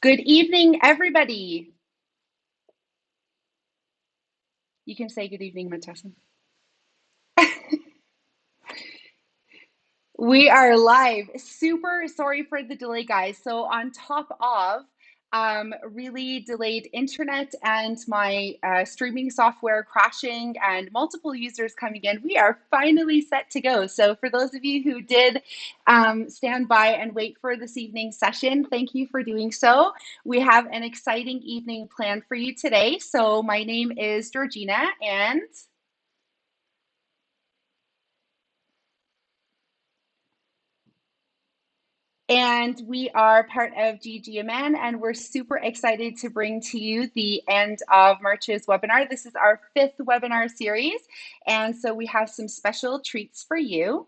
Good evening, everybody. You can say good evening, Matessa. We are live. Super sorry for the delay, guys. So on top of really delayed internet and my streaming software crashing and multiple users coming in, we are finally set to go. So for those of you who did stand by and wait for this evening's session, thank you for doing so. We have an exciting evening planned for you today. So my name is Georgina, and we are part of GEG Amman, and we're super excited to bring to you the end of March's webinar. This is our 5th webinar series, and so we have some special treats for you.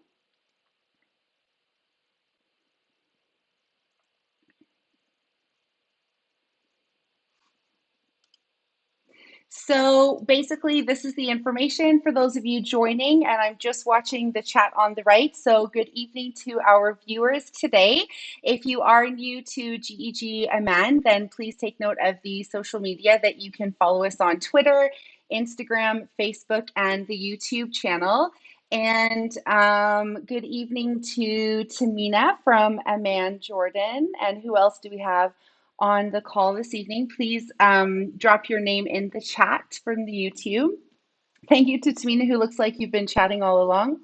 So basically, this is the information for those of you joining, and I'm just watching the chat on the right. So good evening to our viewers today. If you are new to GEG Amman, then please take note of the social media that you can follow us on Twitter, Instagram, Facebook, and the YouTube channel. And good evening to Tamina from Amman, Jordan. And who else do we have on the call this evening? Please drop your name in the chat from the YouTube. Thank you to Tamina, who looks like you've been chatting all along.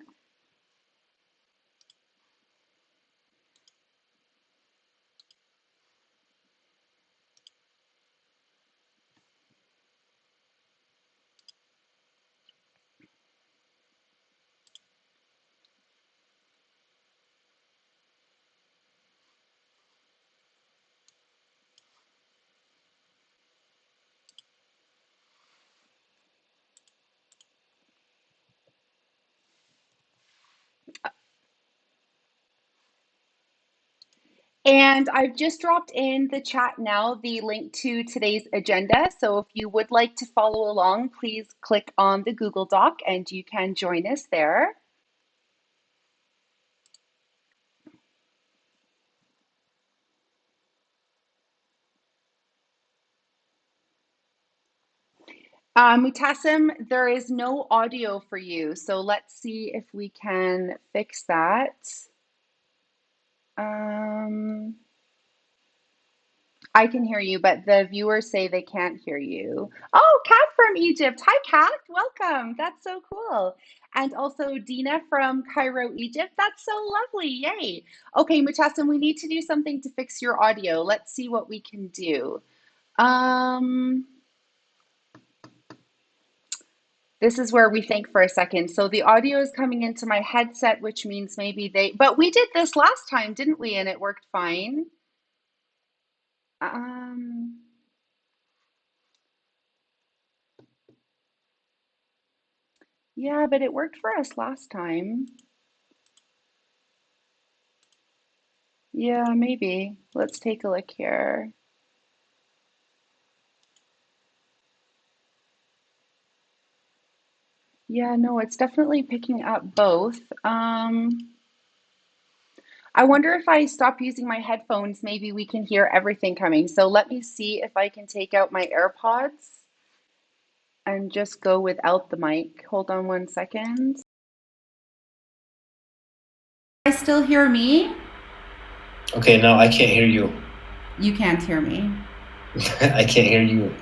And I've just dropped in the chat now the link to today's agenda. So if you would like to follow along, please click on the Google Doc and you can join us there. Mutassim, there is no audio for you. So let's see if we can fix that. I can hear you, but the viewers say they can't hear you. Oh, Kat from Egypt. Hi, Kat. Welcome. That's so cool. And also Dina from Cairo, Egypt. That's so lovely. Yay. Okay, Mutassim, we need to do something to fix your audio. Let's see what we can do. This is where we think for a second. So the audio is coming into my headset, which means maybe but we did this last time, didn't we? And it worked fine. Yeah, but it worked for us last time. Yeah, maybe. Let's take a look here. Yeah, no, it's definitely picking up both. I wonder if I stop using my headphones, maybe we can hear everything coming. So let me see if I can take out my AirPods and just go without the mic. Hold on one second. I still hear me? Okay, no, I can't hear you. You can't hear me. I can't hear you.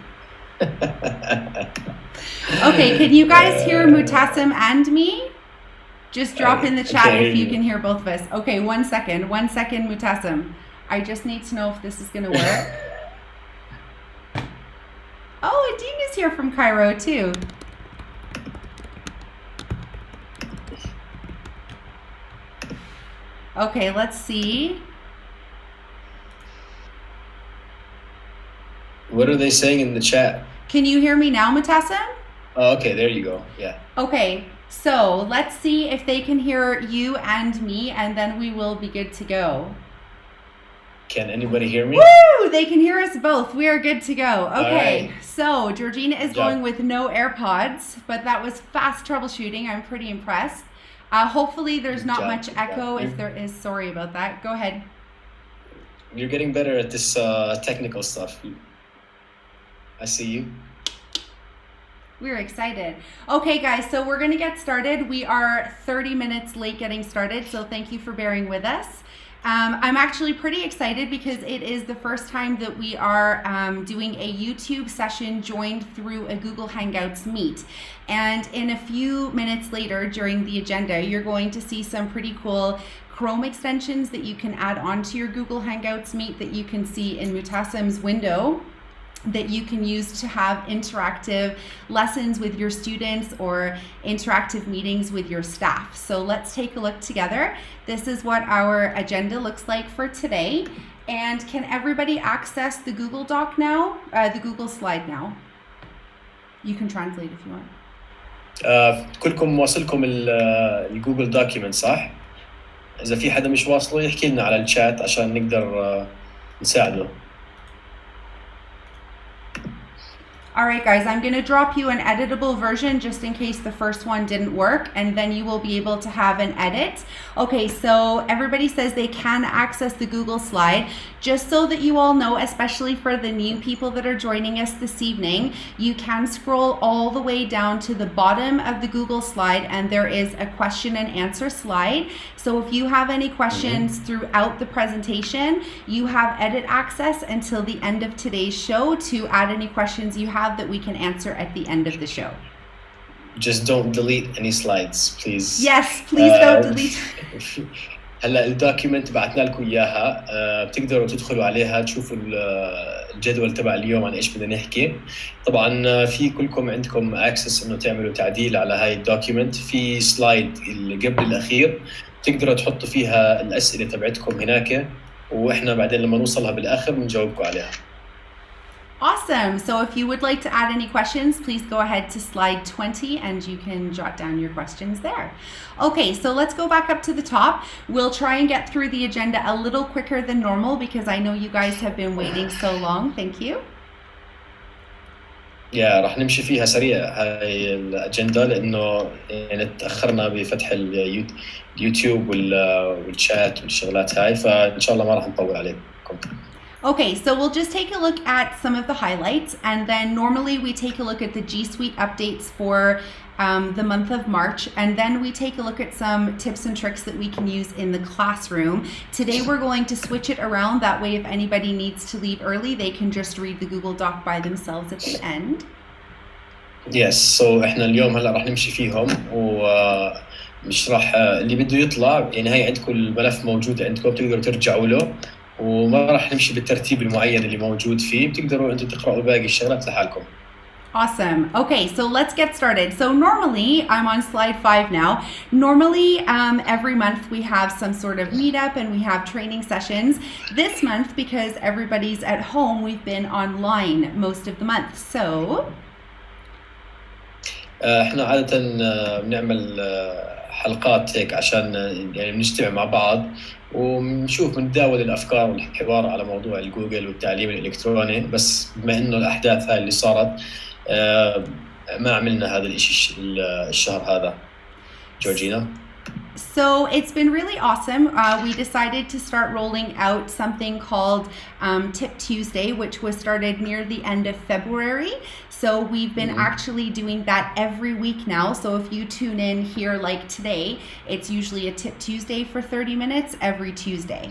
Okay, can you guys hear Mutassim and me? Just drop in the chat if you can hear both of us. Okay, 1 second. 1 second, Mutassim. I just need to know if this is going to work. Oh, Adine is here from Cairo too. Okay, let's see. What are they saying in the chat? Can you hear me now, Mutassim? Oh, okay, there you go. Yeah. Okay, so let's see if they can hear you and me, and then we will be good to go. Can anybody hear me? Woo! They can hear us both. We are good to go. Okay, right. So Georgina is going with no AirPods, but that was fast troubleshooting. I'm pretty impressed. Hopefully there's not much echo. If there is, sorry about that. Go ahead. You're getting better at this technical stuff. I see you. We're excited. Okay, guys, so we're going to get started. We are 30 minutes late getting started, so thank you for bearing with us. I'm actually pretty excited because it is the first time that we are doing a YouTube session joined through a Google Hangouts Meet. And in a few minutes later during the agenda, you're going to see some pretty cool Chrome extensions that you can add onto your Google Hangouts Meet that you can see in Mutassim's window, that you can use to have interactive lessons with your students or interactive meetings with your staff. So let's take a look together. This is what our agenda looks like for today. And can everybody access the Google Doc now? The Google slide now? You can translate if you want. كلكم واصلكم الجوجل دوكيمنت صح؟ إذا في حدا مش واصله يحكي لنا على الشات عشان نقدر نساعده. All right, guys, I'm going to drop you an editable version just in case the first one didn't work, and then you will be able to have an edit. Okay, so everybody says they can access the Google slide. Just so that you all know, especially for the new people that are joining us this evening, you can scroll all the way down to the bottom of the Google slide, and there is a question and answer slide. So if you have any questions throughout the presentation, you have edit access until the end of today's show to add any questions you have that we can answer at the end of the show. Just don't delete any slides, please. Yes, please don't delete. هلا الدوكيمنت بعثنا لكم اياها، بتقدروا تدخلوا عليها تشوفوا الجدول تبع اليوم عن ايش بدنا نحكي. طبعا في كلكم عندكم اكسس انه تعملوا تعديل على هاي الدوكيمنت. في سلايد اللي قبل الاخير تقدروا تحطوا فيها الاسئله تبعتكم هناك، واحنا بعدين لما نوصلها بالاخر بنجاوبكم عليها. Awesome. So if you would like to add any questions, please go ahead to slide 20 and you can jot down your questions there. Okay, so let's go back up to the top. We'll try and get through the agenda a little quicker than normal because I know you guys have been waiting so long. Thank you. راح نمشي فيها سريع هاي الأجندة لأنه يعني تأخرنا بفتح اليوتيوب والشات والشغلات هاي، فإن شاء الله ما راح نطول عليكم. Okay, so we'll just take a look at some of the highlights, and then normally we take a look at the G Suite updates for the month of March, and then we take a look at some tips and tricks that we can use in the classroom. Today we're going to switch it around, that way if anybody needs to leave early, they can just read the Google Doc by themselves at the end. Yes, so احنا اليوم هلا راح نمشي فيهم ومش راح اللي بده يطلع، يعني هي عندكم الملف موجود عندكم بتقدروا ترجعوا له، وما راح نمشي بالترتيب المعين اللي موجود فيه، بتقدروا انتم تقرأوا باقي الشغلات لحالكم. Awesome. Okay, so let's get started. So normally, I'm on slide 5 now. Normally, every month we have some sort of meetup and we have training sessions. This month, because everybody's at home, we've been online most of the month. So احنا عادة بنعمل حلقات هيك عشان يعني بنجتمع مع بعض ونشوف بنتداول الافكار والحوار على موضوع الجوجل والتعليم الالكتروني، بس بما انه الاحداث هاي اللي صارت ما عملنا هذا الاشي الشهر هذا. جورجينا. So it's been really awesome. We decided to start rolling out something called Tip Tuesday, which was started near the end of February. So we've been actually doing that every week now. So if you tune in here like today, it's usually a Tip Tuesday for 30 minutes every Tuesday.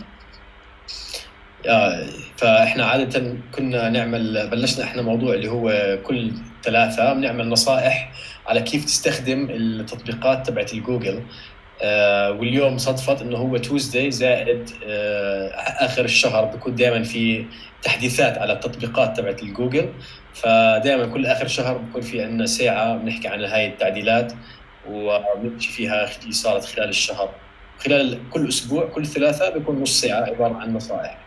فاحنا عادة كنا بلشنا احنا موضوع اللي هو كل ثلاثة بنعمل نصائح على كيف تستخدم التطبيقات تبعت الجوجل. واليوم صدفت انه هو توزداي زائد اخر الشهر بيكون دائما في تحديثات على التطبيقات تبعت الجوجل، فدائما كل اخر شهر بيكون في عندنا ساعة بنحكي عن هاي التعديلات وبنمشي فيها اللي صارت خلال الشهر. خلال كل اسبوع كل ثلاثة بيكون نص ساعة عبارة عن نصائح.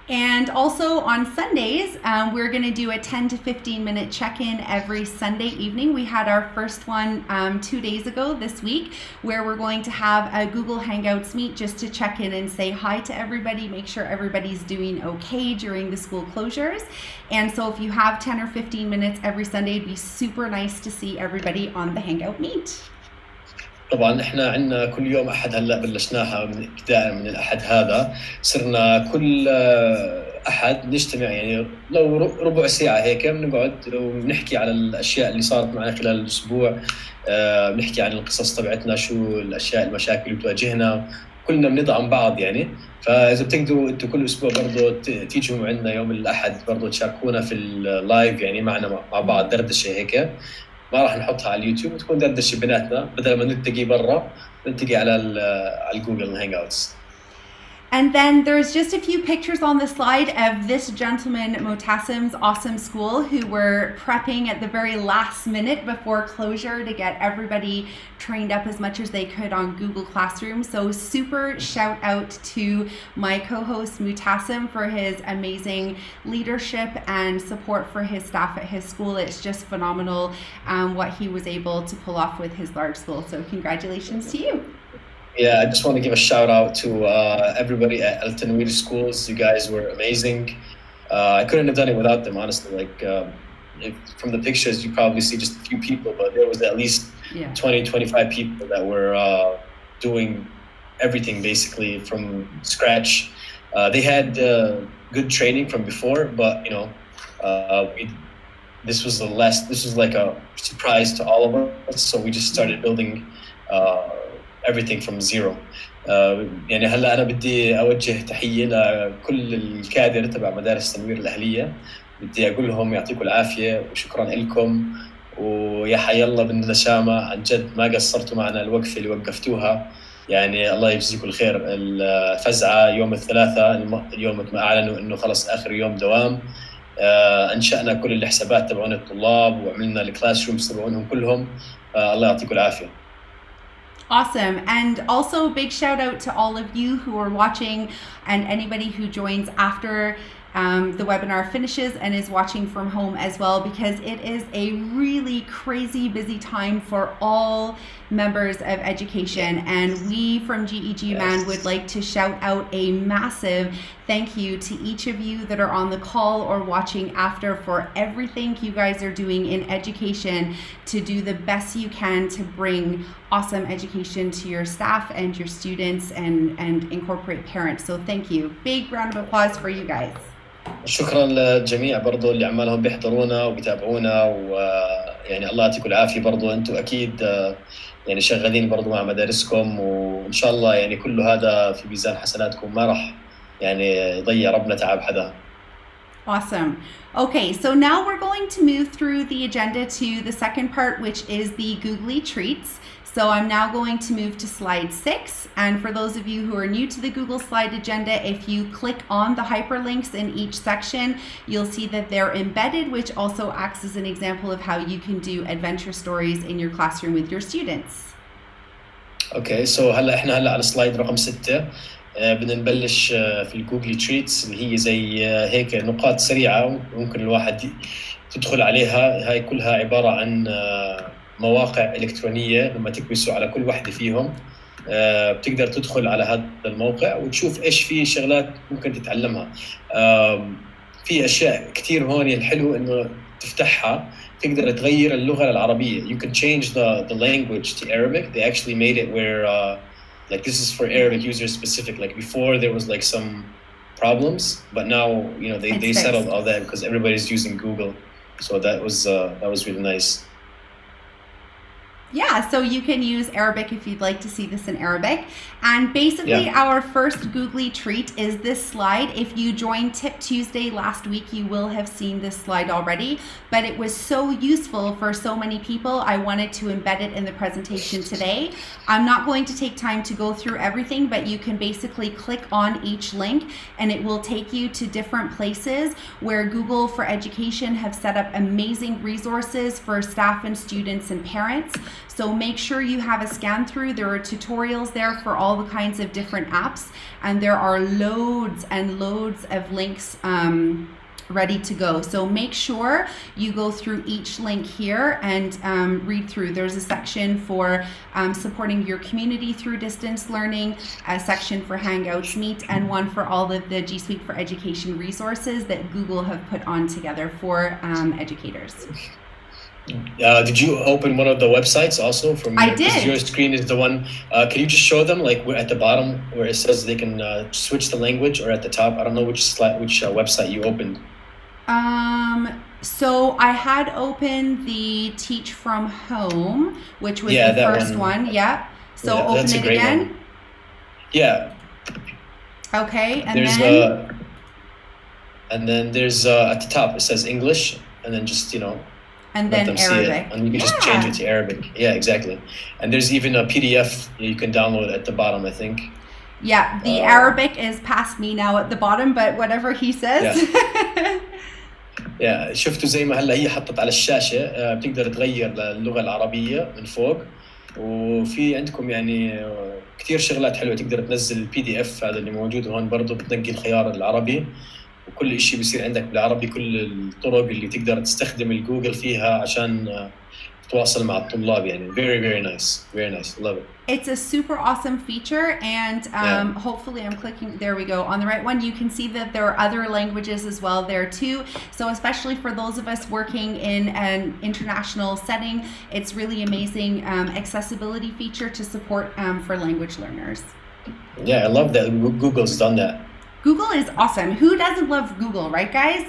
And also on Sundays, we're going to do a 10 to 15 minute check-in every Sunday evening. We had our first one 2 days ago this week, where we're going to have a Google Hangouts meet just to check in and say hi to everybody, make sure everybody's doing okay during the school closures. And so if you have 10 or 15 minutes every Sunday, it'd be super nice to see everybody on the Hangout meet. طبعا احنا عندنا كل يوم احد، هلا بلشناها من ابتداء من الاحد هذا، صرنا كل احد نجتمع، يعني لو ربع ساعه هيك بنقعد وبنحكي على الاشياء اللي صارت معنا خلال الاسبوع. بنحكي عن القصص تبعتنا، شو الاشياء المشاكل اللي بتواجهنا، كلنا بندعم بعض يعني. فاذا بتقدروا انتم كل اسبوع برضه تيجوا عندنا يوم الاحد برضه تشاركونا في اللايف، يعني معنا مع بعض دردشه هيك. ما راح نحطها على اليوتيوب، تكون دردشه بيناتنا بدل ما نلتقي برا، نلتقي على الجوجل هانج اوتس. And then there's just a few pictures on the slide of this gentleman, Motassim's awesome school, who were prepping at the very last minute before closure to get everybody trained up as much as they could on Google Classroom. So super shout out to my co-host Motassim for his amazing leadership and support for his staff at his school. It's just phenomenal what he was able to pull off with his large school. So congratulations to you. Yeah, I just want to give a shout out to everybody at El Tanwir schools. You guys were amazing. I couldn't have done it without them, honestly. Like from the pictures, you probably see just a few people, but there was at least 20, 25 people that were doing everything basically from scratch. They had good training from before, but this was like a surprise to all of us. So we just started building everything from zero. يعني هلا انا بدي اوجه تحيه لكل الكادر تبع مدارس تنوير الاهليه. بدي اقول لهم يعطيكم العافيه وشكرا لكم، ويا حي الله بالنشامه، عن جد ما قصرتوا معنا الوقفه اللي وقفتوها. يعني الله يجزيكم الخير. الفزعه يوم الثلاثاء، اليوم اعلنوا انه خلص اخر يوم دوام. انشانا كل الحسابات تبعون الطلاب وعملنا الكلاس رومز تبعونهم كلهم. الله يعطيكم العافيه. Awesome. And also a big shout out to all of you who are watching and anybody who joins after the webinar finishes and is watching from home as well, because it is a really crazy busy time for all members of education. And we from GEG Amman would like to shout out a massive thank you to each of you that are on the call or watching after for everything you guys are doing in education to do the best you can to bring awesome education to your staff and your students and incorporate parents. So thank you. Big round of applause for you guys. شكرا للجميع برضو اللي عمالهم بيحضرونا وبيتابعونا، ويعني الله يعطيكم العافية. برضو أنتم أكيد يعني شغالين برضو مع مدارسكم، وإن شاء الله يعني كل هذا في ميزان حسناتكم، ما راح يعني يضيع ربنا تعب حدا. Awesome. Okay, so now we're going to move through the agenda to the second part, which is the Googley Treats. So I'm now going to move to slide 6. And for those of you who are new to the Google slide agenda, if you click on the hyperlinks in each section, you'll see that they're embedded, which also acts as an example of how you can do adventure stories in your classroom with your students. Okay, so احنا على سلايد رقم 6. بدنا نبلش في الجوجلي تريتس، اللي هي زي هيك نقاط سريعة ممكن الواحد تدخل عليها. هاي كلها عبارة عن مواقع إلكترونية. لما تكبسوا على كل واحدة فيهم بتقدر تدخل على هذا الموقع وتشوف إيش في شغلات ممكن تتعلمها. في أشياء كتير هون. الحلو إنه تفتحها تقدر تغير اللغة العربية. You can change the language to Arabic. They actually made it where like this is for Arabic users specific. Like before there was like some problems, but now they settled all that because everybody's using Google. So that was really nice. Yeah, so you can use Arabic if you'd like to see this in Arabic. And basically our first Googly treat is this slide. If you joined Tip Tuesday last week, you will have seen this slide already, but it was so useful for so many people. I wanted to embed it in the presentation today. I'm not going to take time to go through everything, but you can basically click on each link and it will take you to different places where Google for Education have set up amazing resources for staff and students and parents. So make sure you have a scan through. There are tutorials there for all the kinds of different apps, and there are loads and loads of links ready to go. So make sure you go through each link here and read through. There's a section for supporting your community through distance learning, a section for Hangouts Meet, and one for all of the G Suite for Education resources that Google have put on together for educators. Did you open one of the websites also from I your, because did. your screen is the one, can you just show them like at the bottom where it says they can switch the language, or at the top? I don't know which website you opened. So I had opened the Teach from Home, which was Yeah, the that first one. Yep. So Yeah, open that's a it great again. one. Yeah, Okay, and there's then and then there's at the top it says English, and then just and let then them see it, Arabic. and you can just change it to Arabic. Yeah, exactly. And there's even a PDF you can download at the bottom, I think. Yeah, the Arabic is past me now at the bottom, but whatever he says. Yeah, شفتوا زي ما هلا هي حطت على الشاشة، بتقدر تغير للغة العربية من فوق، وفي عندكم يعني كتير شغلات حلوة. تقدر تنزل PDF هذا اللي موجود هون برضه، بتنقي الخيار العربي وكل إشي بيصير عندك بالعربي. كل الطرق اللي تقدر تستخدم الجوجل فيها عشان تواصل مع الطلاب يعني. very nice, love it. It's a super awesome feature, and hopefully I'm clicking, there we go, on the right one. You can see that there are other languages as well there too, so especially for those of us working in an international setting, it's really amazing accessibility feature to support for language learners. Yeah, I love that Google's done that. Google is awesome. Who doesn't love Google, right guys?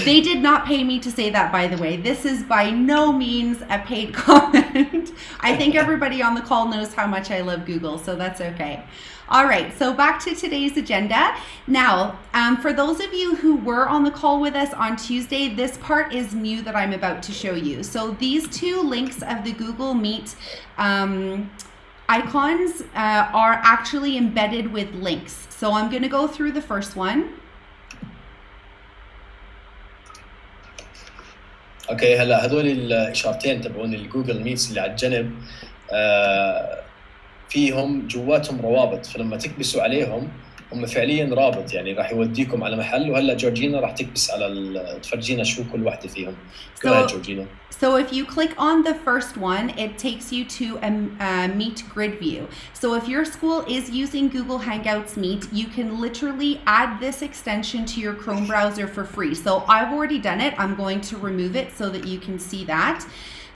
They did not pay me to say that, by the way. This is by no means a paid comment. I think everybody on the call knows how much I love Google, so that's okay. All right, so back to today's agenda. Now, for those of you who were on the call with us on Tuesday, this part is new that I'm about to show you. So these two links of the Google Meet icons are actually embedded with links. So I'm going to go through the first one. اوكي، هلا هذول الاشارتين تبعون الجوجل ميتس اللي على الجنب فيهم جواتهم روابط، فلما تكبسوا عليهم هم فعليا رابط، يعني راح يوديكم على محل. وهلا جورجينا راح تكبس على تفرجينا شو كل واحدة فيهم. Go ahead, Georgina. So if you click on the first one, it takes you to a Meet grid view. So if your school is using Google Hangouts Meet, you can literally add this extension to your Chrome browser for free. So I've already done it. I'm going to remove it so that you can see that.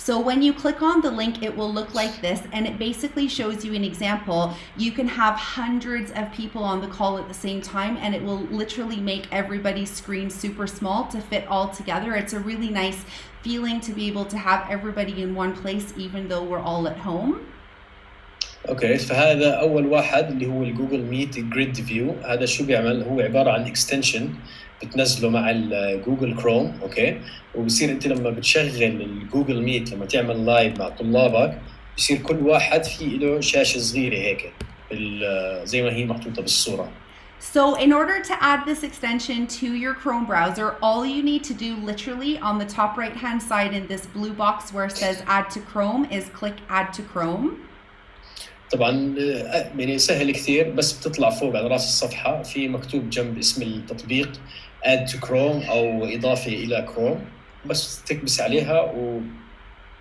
So when you click on the link, it will look like this, and it basically shows you an example. You can have hundreds of people on the call at the same time, and it will literally make everybody's screen super small to fit all together. It's a really nice feeling to be able to have everybody in one place, even though we're all at home. اوكي، فهذا اول واحد اللي هو الجوجل ميت جريد فيو. هذا شو بيعمل؟ هو عباره عن اكستنشن بتنزله مع الجوجل كروم. اوكي، وبصير انت لما بتشغل الجوجل ميت، لما تعمل لايف مع طلابك، بصير كل واحد في له شاشه صغيره هيك زي ما هي محطوطه بالصوره. So in order to add this extension to your Chrome browser, all you need to do literally on the top right hand side in this blue box where it says add to Chrome is click add to Chrome. طبعا يعني سهل كثير، بس بتطلع فوق على راس الصفحة في مكتوب جنب اسم التطبيق add to Chrome أو إضافة إلى Chrome، بس تكبس عليها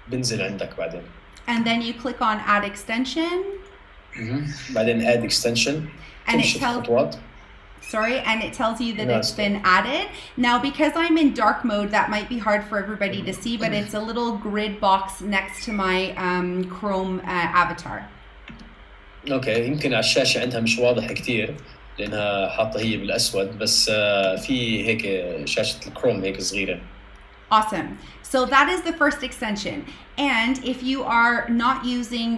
وبنزل عندك بعدين. And then you click on add extension. بعدين add extension. And it tells you that it's been added. Now, because I'm in dark mode, that might be hard for everybody to see, but it's a little grid box next to my Chrome avatar. اوكي، يمكن على الشاشة عندها مش واضح كتير لأنها حاطة هي بالأسود، بس في هيك شاشة الكروم هيك صغيرة. Awesome. So that is the first extension. And if you are not using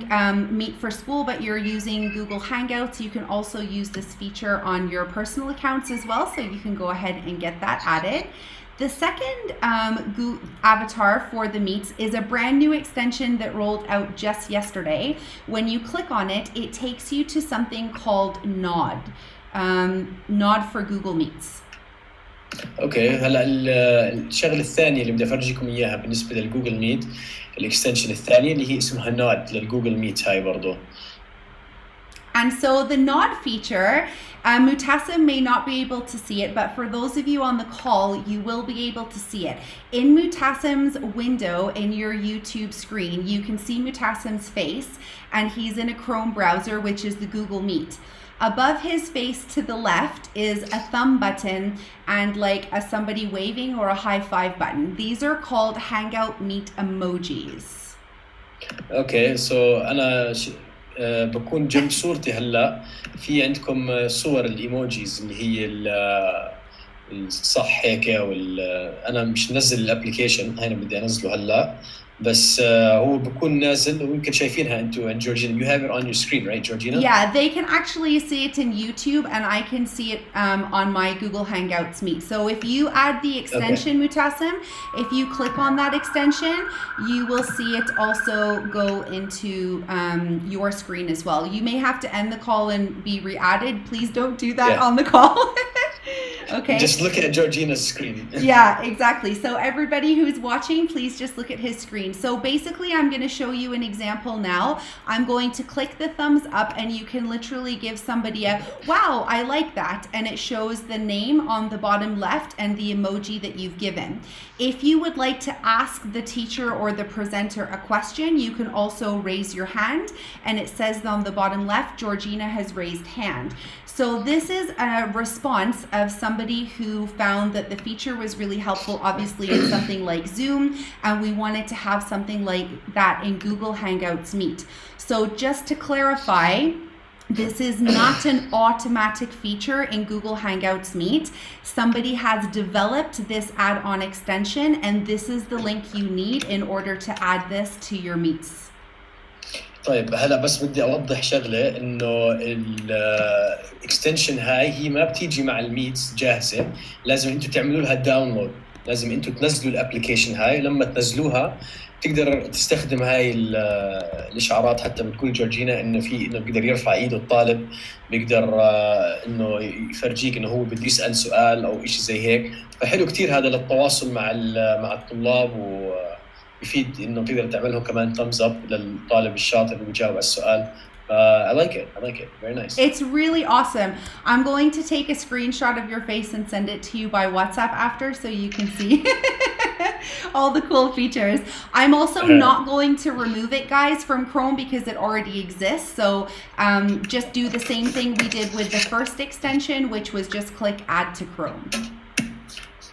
Meet for School, but you're using Google Hangouts, you can also use this feature on your personal accounts as well. So you can go ahead and get that added. The second avatar for the Meets is a brand new extension that rolled out just yesterday. When you click on it, it takes you to something called Nod. Nod for Google Meets. اوكي، هلا الشغله الثانيه اللي بدي افرجيكم اياها بالنسبه للجوجل ميت، الاكستنشن الثانيه اللي هي اسمها نود للجوجل ميت، هاي برضه. And so the nod feature, Mutassim may not be able to see it, but for those of you on the call, you will be able to see it. In Mutassim's window in your YouTube screen, you can see Mutassim's face, and he's in a Chrome browser, which is the Google Meet. Above his face to the left is a thumb button and like a somebody waving or a high five button. These are called Hangout Meet emojis. Okay, so أنا بكون جنب صورتي هلا في عندكم صور الايموجيز اللي هي الصح هيك انا مش منزل الابلكيشن، هنا بدي انزله هلا بس هو بكون نازل ويمكن شايفينها انتوا and Georgina. You have it on your screen, right, Georgina? Yeah, they can actually see it in YouTube, and I can see it on my Google Hangouts Meet. So if you add the extension, Mutassim, if you click on that extension, you will see it also go into your screen as well. You may have to end the call and be re-added. Please don't do that on the call. Okay. Just look at Georgina's screen. Yeah, exactly. So everybody who's watching, please just look at his screen. So basically, I'm going to show you an example now. I'm going to click the thumbs up, and you can literally give somebody a, wow, I like that. And it shows the name on the bottom left and the emoji that you've given. If you would like to ask the teacher or the presenter a question, you can also raise your hand. And it says on the bottom left, Georgina has raised hand. So this is a response of somebody who found that the feature was really helpful, obviously, in something like Zoom, and we wanted to have something like that in Google Hangouts Meet. So just to clarify, this is not an automatic feature in Google Hangouts Meet. Somebody has developed this add-on extension, and this is the link you need in order to add this to your meets. طيب هلا بس بدي اوضح شغله انه الاكستنشن هاي هي ما بتيجي مع الميتس جاهزه، لازم انتم تعملوا لها داونلود، لازم انتم تنزلوا الابلكيشن هاي، لما تنزلوها تقدر تستخدم هاي الاشعارات. حتى بتقول جورجينا انه بيقدر يرفع ايده الطالب، بيقدر انه يفرجيك انه هو بده يسال سؤال او شيء زي هيك. فحلو كتير هذا للتواصل مع الطلاب، ويفيد انه تقدر تعملهم كمان thumbs up للطالب الشاطر اللي بيجاوب على السؤال. I like it. Very nice. It's really awesome. I'm going to take a screenshot of your face and send it to you by WhatsApp after, so you can see all the cool features. I'm also not going to remove it, guys, from Chrome because it already exists. So just do the same thing we did with the first extension, which was just click add to Chrome.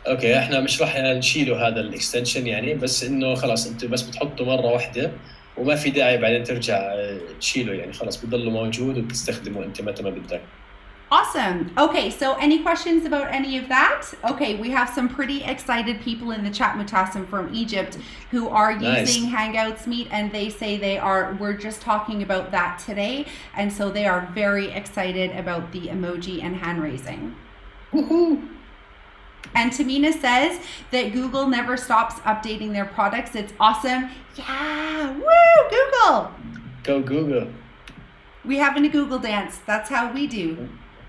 اوكي، احنا مش راح نشيله هذا الاكستنشن يعني، بس انه خلاص انت بس بتحطه مره واحده وما في داعي بعدين ترجع تشيله، يعني خلاص بضله موجود وبتستخدمه انت متى ما بدك. Awesome. Okay, so any questions about any of that? Okay, we have some pretty excited people in the chat, Mutassim, from Egypt who are using Hangouts Meet, and they say we're just talking about that today, and so they are very excited about the emoji and hand raising. Woohoo! And Tamina says that Google never stops updating their products. It's awesome. Yeah, woo, Google. Go Google. We having a Google dance. That's how we do.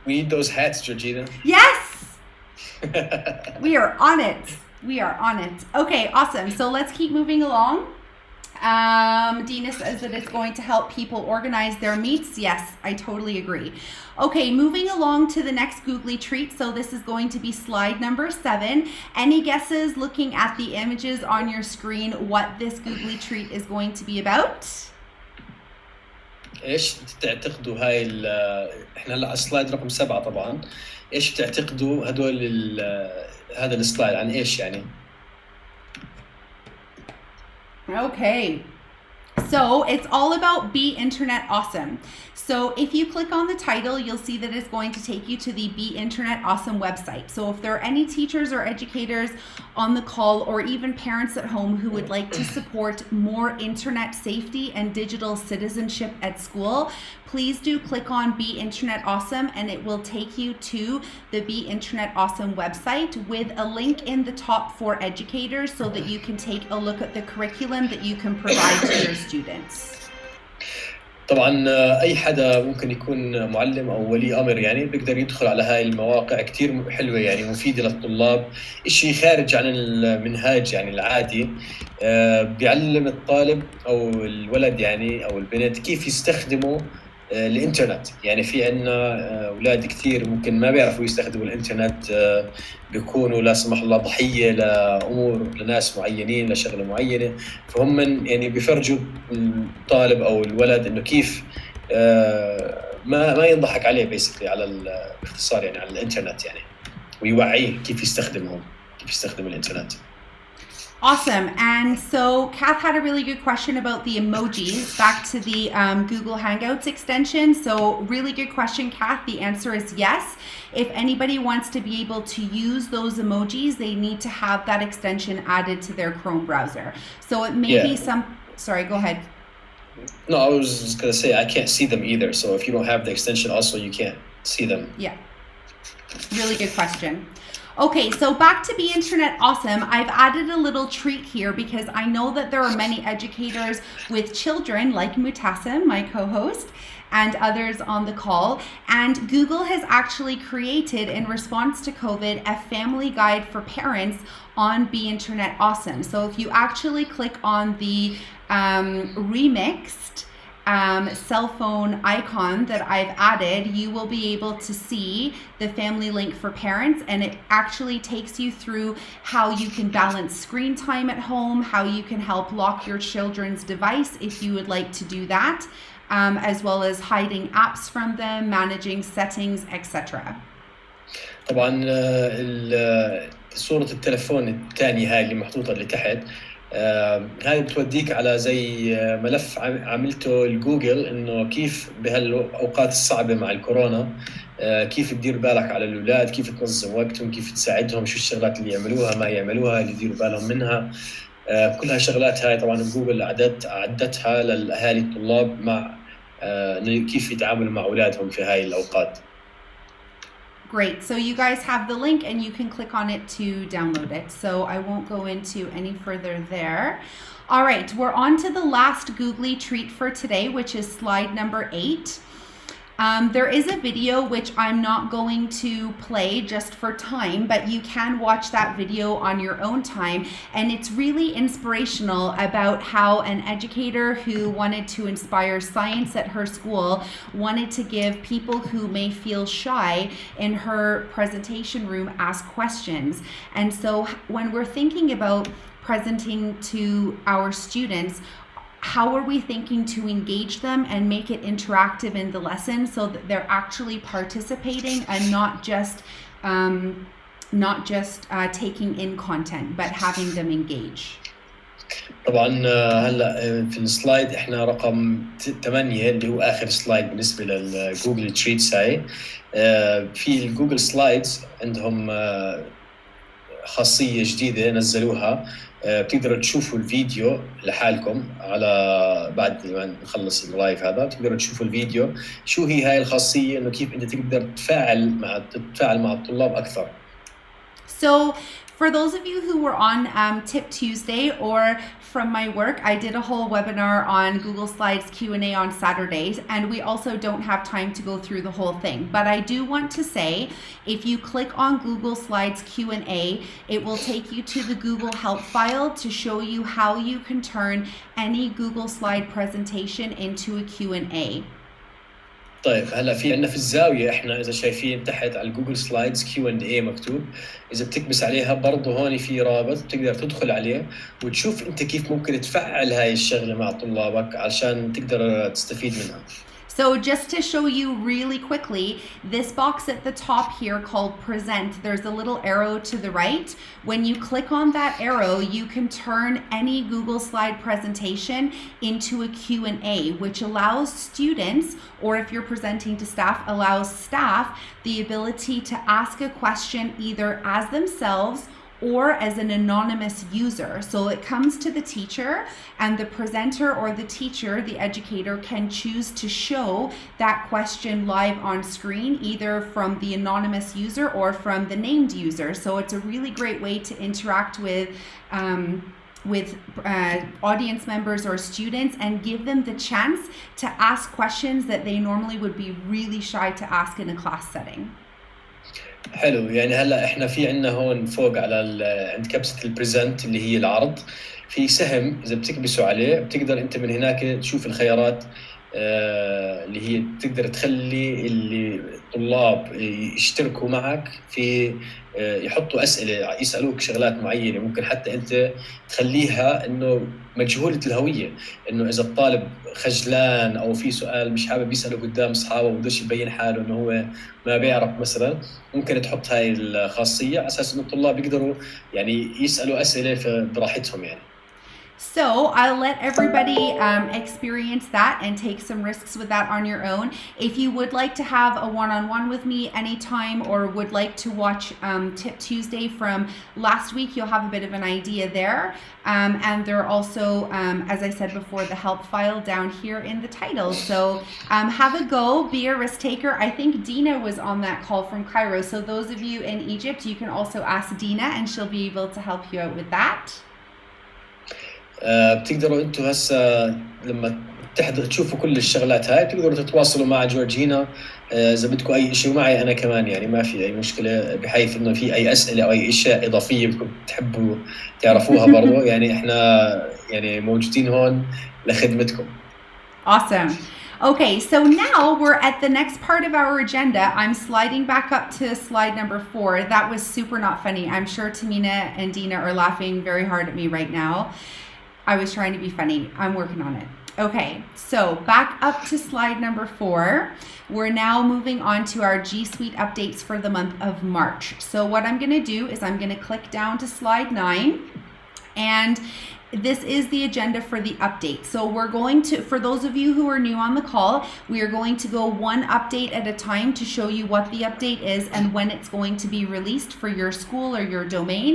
We need those hats, Georgina. Yes. We are on it. We are on it. Okay, awesome. So let's keep moving along. Dina says that it's going to help people organize their meets. Yes, I totally agree. Okay, moving along to the next Googley Treat. So this is going to be slide number 7. Any guesses looking at the images on your screen what this Googley Treat is going to be about? ايش تعتقدوا هاي احنا هلا على السلايد رقم 7 طبعا، ايش بتعتقدوا هدول هذا السلايد عن ايش يعني؟ Okay, so it's all about Be Internet Awesome. So if you click on the title, you'll see that it's going to take you to the Be Internet Awesome website. So if there are any teachers or educators on the call, or even parents at home who would like to support more internet safety and digital citizenship at school, please do click on Be Internet Awesome, and it will take you to the Be Internet Awesome website with a link in the top for educators so that you can take a look at the curriculum that you can provide to your students. طبعا اي حدا ممكن يكون معلم او ولي امر يعني بيقدر يدخل على هاي المواقع، كتير حلوه يعني مفيده للطلاب، اشي خارج عن المنهاج يعني العادي. بيعلم الطالب او الولد يعني او البنت كيف يستخدموا الإنترنت. يعني في عندنا أولاد كثير ممكن ما بيعرفوا يستخدموا الإنترنت، بيكونوا لا سمح الله ضحية لأمور لناس معينين لشغلة معينة، فهم يعني بيفرجوا الطالب أو الولد إنه كيف ما ينضحك عليه بيسكلي على باختصار يعني على الإنترنت يعني، ويوعيه كيف يستخدمهم، كيف يستخدم الإنترنت. Awesome. And so Kath had a really good question about the emojis, back to the Google Hangouts extension. So really good question, Kath. The answer is yes. If anybody wants to be able to use those emojis, they need to have that extension added to their Chrome browser. So it may be sorry, go ahead. No, I was just going to say, I can't see them either. So if you don't have the extension also, you can't see them. Yeah. Really good question. Okay, so back to Be Internet Awesome. I've added a little treat here because I know that there are many educators with children like Mutassim, my co-host, and others on the call. And Google has actually created, in response to COVID, a family guide for parents on Be Internet Awesome. So if you actually click on the remixed cell phone icon that I've added, you will be able to see the family link for parents, and it actually takes you through how you can balance screen time at home, how you can help lock your children's device if you would like to do that, as well as hiding apps from them, managing settings, etc. طبعا صورة التلفون الثانية هاي اللي محطوطة اللي تحت، هاي بتوديك على زي ملف عملته الجوجل انه كيف بهالاوقات الصعبه مع الكورونا كيف تدير بالك على الاولاد، كيف تنظم وقتهم، كيف تساعدهم، شو الشغلات اللي يعملوها ما يعملوها اللي يديروا بالهم منها. كل هالشغلات هاي طبعا جوجل اعدتها للاهالي الطلاب مع كيف يتعاملوا مع اولادهم في هاي الاوقات. Great. So you guys have the link and you can click on it to download it. So I won't go into any further there. All right, we're on to the last Googley treat for today, which is slide number 8. There is a video which I'm not going to play just for time, but you can watch that video on your own time. And it's really inspirational about how an educator who wanted to inspire science at her school wanted to give people who may feel shy in her presentation room ask questions. And so when we're thinking about presenting to our students, how are we thinking to engage them and make it interactive in the lesson so that they're actually participating and not just taking in content, but having them engage? طبعا هلا في السلايد احنا رقم 8 اللي هو اخر سلايد بالنسبه للجوجل تريتس. هاي في الجوجل سلايدز عندهم خاصيه جديده نزلوها، بتقدروا تشوفوا الفيديو لحالكم على بعد ما نخلص اللايف هذا، بتقدروا تشوفوا الفيديو شو هي هاي الخاصيه، انه كيف انت تقدر تتفاعل مع الطلاب اكثر. So for those of you who were on Tip Tuesday or from my work, I did a whole webinar on Google Slides Q&A on Saturdays, and we also don't have time to go through the whole thing. But I do want to say, if you click on Google Slides Q&A, it will take you to the Google Help file to show you how you can turn any Google Slide presentation into a Q&A. طيب هلا في عندنا في الزاويه احنا اذا شايفين تحت على الجوجل سلايدز Q&A مكتوب، اذا بتكبس عليها برضه هون في رابط بتقدر تدخل عليه وتشوف انت كيف ممكن تفعل هاي الشغله مع طلابك عشان تقدر تستفيد منها. So just to show you really quickly, this box at the top here called Present, there's a little arrow to the right. When you click on that arrow, you can turn any Google Slide presentation into a Q&A, which allows students, or if you're presenting to staff, allows staff the ability to ask a question either as themselves or as an anonymous user. So it comes to the teacher, and the presenter or the teacher, the educator, can choose to show that question live on screen, either from the anonymous user or from the named user. So it's a really great way to interact with audience members or students and give them the chance to ask questions that they normally would be really shy to ask in a class setting. حلو. يعني هلا احنا في عندنا هون فوق على عند كبسه البريزنت اللي هي العرض، في سهم اذا بتكبسوا عليه بتقدر انت من هناك تشوف الخيارات اللي هي تقدر تخلي اللي الطلاب يشتركوا معك في يحطوا أسئلة يسألوك شغلات معينة. ممكن حتى أنت تخليها إنه مجهولة الهوية، إنه إذا الطالب خجلان أو في سؤال مش حابب يسأله قدام أصحابه وبدوش يبين حاله إنه هو ما بيعرف مثلا، ممكن تحط هاي الخاصية على أساس إنه الطلاب يقدروا يعني يسألوا أسئلة براحتهم يعني. So I'll let everybody experience that and take some risks with that on your own. If you would like to have a one-on-one with me anytime or would like to watch Tip Tuesday from last week, you'll have a bit of an idea there. And there are also, as I said before, the help file down here in the title. So have a go, be a risk taker. I think Dina was on that call from Cairo. So those of you in Egypt, you can also ask Dina and she'll be able to help you out with that. بتقدروا انتم هسه لما تشوفوا كل الشغلات هاي تقدروا تتواصلوا مع جورجينا اذا بدكم اي شيء، معي انا كمان يعني ما في اي مشكله، بحيث انه في اي اسئله او اي اشياء اضافيه بدكم تحبوا تعرفوها برضو يعني احنا يعني موجودين هون لخدمتكم. Awesome. Okay, so now we're at the next part of our agenda. I'm sliding back up to slide number 4. That was super not funny. I'm sure Tamina and Dina are laughing very hard at me right now. I was trying to be funny. I'm working on it. Okay, so back up to slide number 4. We're now moving on to our G Suite updates for the month of March. So what I'm going to do is I'm going to click down to slide 9, and this is the agenda for the update. So we're going to, for those of you who are new on the call, we are going to go one update at a time to show you what the update is and when it's going to be released for your school or your domain.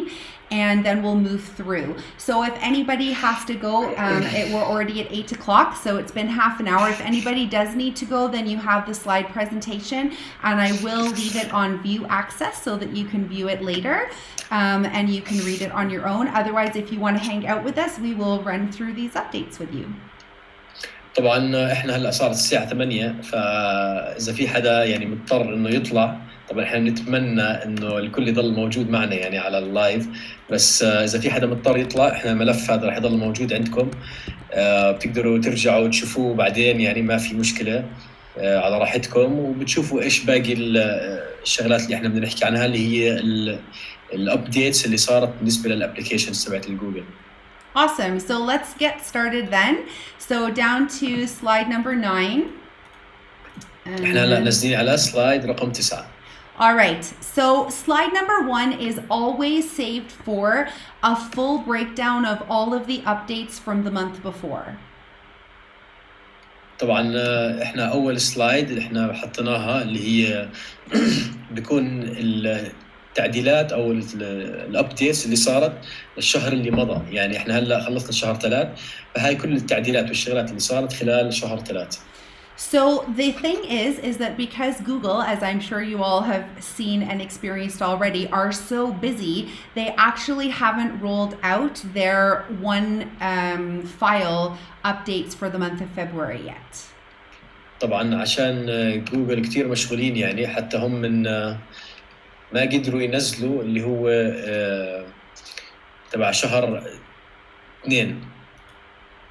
And then we'll move through. So if anybody has to go, we're already at 8 o'clock, so it's been half an hour. If anybody does need to go, then you have the slide presentation, and I will leave it on view access so that you can view it later, and you can read it on your own. Otherwise, if you want to hang out with us, we will run through these updates with you. طبعا احنا هلا صارت الساعة 8، فإذا في حدا يعني مضطر إنه يطلع، طبعا احنا نتمنى إنه الكل يضل موجود معنا يعني على اللايف، بس إذا في حدا مضطر يطلع احنا الملف هذا رح يضل موجود عندكم، بتقدروا ترجعوا تشوفوه بعدين يعني ما في مشكلة، على راحتكم، وبتشوفوا إيش باقي الشغلات اللي احنا بدنا نحكي عنها اللي هي الابديتس اللي صارت بالنسبة للابليكيشنز تبعت الجوجل. Awesome. So let's get started then. So down to slide number 9. احنا هلا نازلين على سلايد رقم 9. All right. So slide number 1 is always saved for a full breakdown of all of the updates from the month before. طبعا احنا اول سلايد اللي احنا حطيناها اللي هي بيكون التعديلات او الابديتس اللي صارت الشهر اللي مضى، يعني احنا هلا خلصنا شهر 3، فهاي كل التعديلات والشغلات اللي صارت خلال شهر 3. So the thing is that because Google, as I'm sure you all have seen and experienced already, are so busy, they actually haven't rolled out their one file updates for the month of February yet. طبعا عشان جوجل كتير مشغولين يعني، حتى هم من ما قدروا ينزلوا اللي هو تبع شهر 2،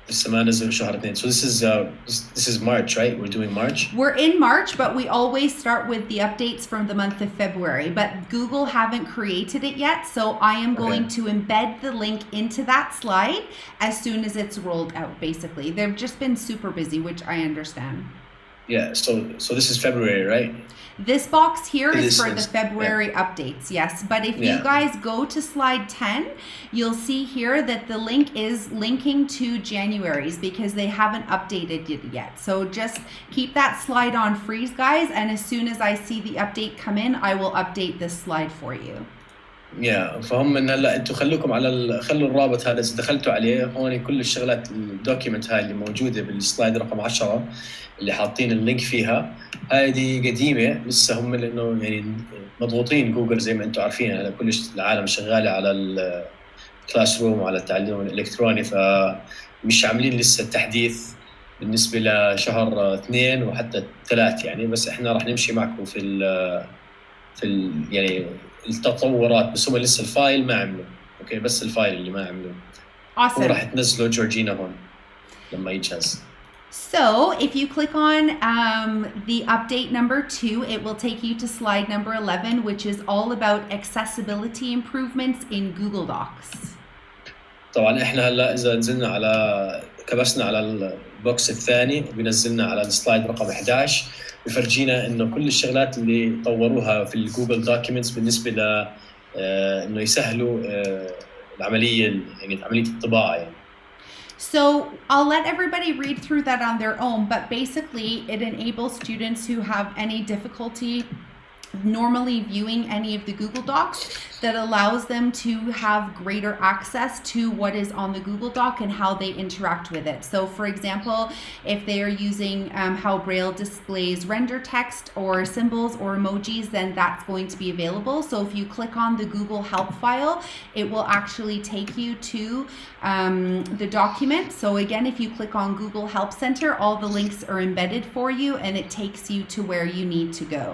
لسه ما نزلوا شهر 2. So this is March, right? We're doing March. We're in March, but we always start with the updates from the month of February. But Google haven't created it yet, so I am going to embed the link into that slide as soon as it's rolled out. Basically, they've just been super busy, which I understand. Yeah. So this is February, right? This box here is for the February updates, yes. But if you guys go to slide 10, you'll see here that the link is linking to January's because they haven't updated it yet. So just keep that slide on freeze, guys. And as soon as I see the update come in, I will update this slide for you. فهم من هلا انتم خلوكم على خلوا الرابط هذا اذا دخلتوا عليه هون كل الشغلات الدوكيمنت هاي اللي موجوده بالسلايد رقم 10 اللي حاطين اللينك فيها، هذه قديمه لسه هم لانه يعني مضغوطين جوجل زي ما انتم عارفين، على كل العالم شغاله على الكلاس روم وعلى التعلم الالكتروني، فمش عاملين لسه التحديث بالنسبه لشهر 2 وحتى 3 يعني. بس احنا راح نمشي معكم في يعني التطورات، بس هم لسه الفايل ما عملوا. اوكي بس الفايل اللي ما عملوه. Awesome. وراح تنزلوا جورجينا هون لما يجهز. So if you click on the update number 2, it will take you to slide number 11, which is all about accessibility improvements in Google Docs. طبعا احنا هلا اذا نزلنا على كبسنا على البوكس الثاني وبينزلنا على السلايد رقم 11 بفرجينا انه كل الشغلات اللي طوروها في الجوجل دوكيومنتس بالنسبه ل انه يسهلوا العمليه يعني عمليه الطباعه يعني. So I'll let everybody read through that on their own, but basically it enables students who have any difficulty normally viewing any of the Google Docs that allows them to have greater access to what is on the Google Doc and how they interact with it. So for example, if they are using how Braille displays render text or symbols or emojis, then that's going to be available. So if you click on the Google Help file, it will actually take you to the document. So again, if you click on Google Help Center, all the links are embedded for you and it takes you to where you need to go.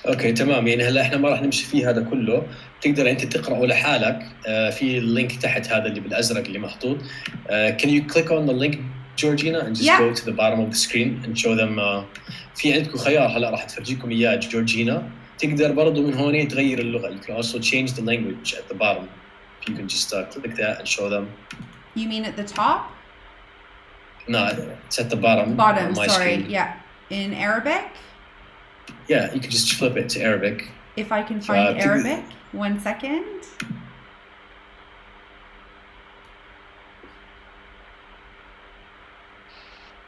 اوكي تمام، يعني هلا احنا ما راح نمشي فيه هذا كله، تقدر انت تقراه لحالك في اللينك تحت هذا اللي بالازرق اللي محطوط. Can you click on the link Georgina and just go to the bottom of the screen and show them في عندكم خيار هلا راح تفرجيكم اياه جورجينا، تقدر برضه من هون تغير اللغه. You can also change the language at the bottom. You can just click that and show them. You mean at the top? No, it's at the bottom. Bottom, my sorry. screen. Yeah. In Arabic? Yeah, you can just flip it to Arabic. If I can find Arabic, 1 second.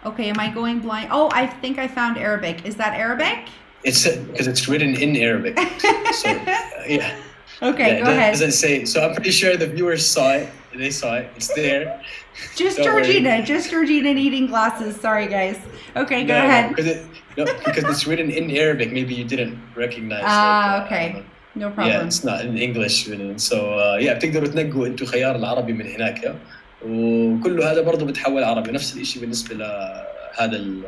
Okay, am I going blind? Oh, I think I found Arabic. Is that Arabic? It's because it's written in Arabic. So, yeah. Okay, yeah, go ahead. It doesn't say, so I'm pretty sure the viewers saw it. They saw it. It's there. Just Georgina. Just Georgina needing glasses. Sorry, guys. Okay, go ahead. Because it's written in Arabic. Maybe you didn't recognize it. Okay. No problem. Yeah, it's not in English. So, yeah, بتقدروا تنقوا انتوا خيار العربي من هناك. وكله هذا برضه بتحول عربي. نفس الشيء بالنسبة لهذا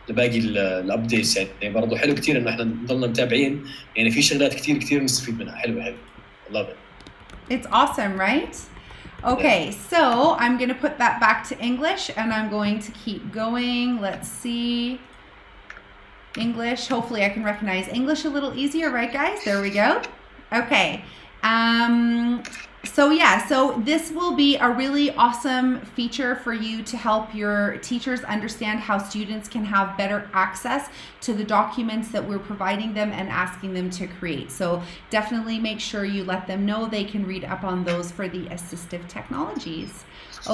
لباقي الابديتس، يعني برضه حلو كتير انه احنا نضلنا متابعين، يعني في شغلات كتير نستفيد منها. حلو. I love it. It's awesome, right? Okay, so I'm going to put that back to English and I'm going to keep going. Let's see. English. Hopefully I can recognize English a little easier, right, guys? There we go. Okay. So yeah, so this will be a really awesome feature for you to help your teachers understand how students can have better access to the documents that we're providing them and asking them to create. So definitely make sure you let them know they can read up on those for the assistive technologies.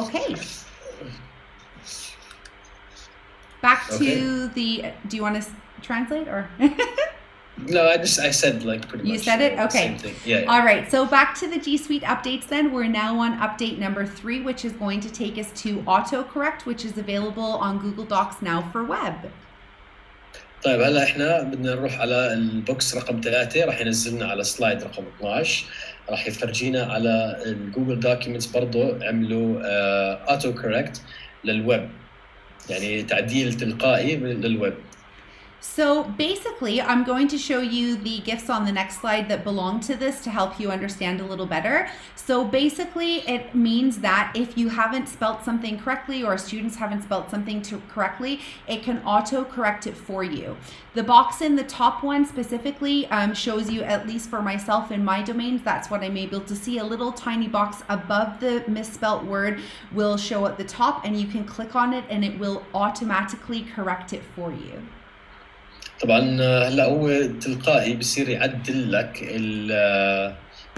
Okay. Back to the, do you want to translate or? No, I said like pretty much. You said it? Okay. Same thing. Yeah. All right. So back to the G Suite updates then. We're now on update number 3, which is going to take us to autocorrect, which is available on Google Docs now for web. طيب هلا احنا بدنا نروح على البوكس رقم 3، راح ينزلنا على سلايد رقم 12، راح يفرجينا على الجوجل دوكيومنتس برضه عملوا اوتو كوركت للويب، يعني تعديل تلقائي للويب. So basically, I'm going to show you the GIFs on the next slide that belong to this to help you understand a little better. So basically, it means that if you haven't spelt something correctly or students haven't spelt something correctly, it can auto-correct it for you. The box in the top one specifically shows you, at least for myself in my domains, that's what I'm able to see. A little tiny box above the misspelt word will show at the top and you can click on it and it will automatically correct it for you. طبعا هلا هو تلقائي بصير يعدل لك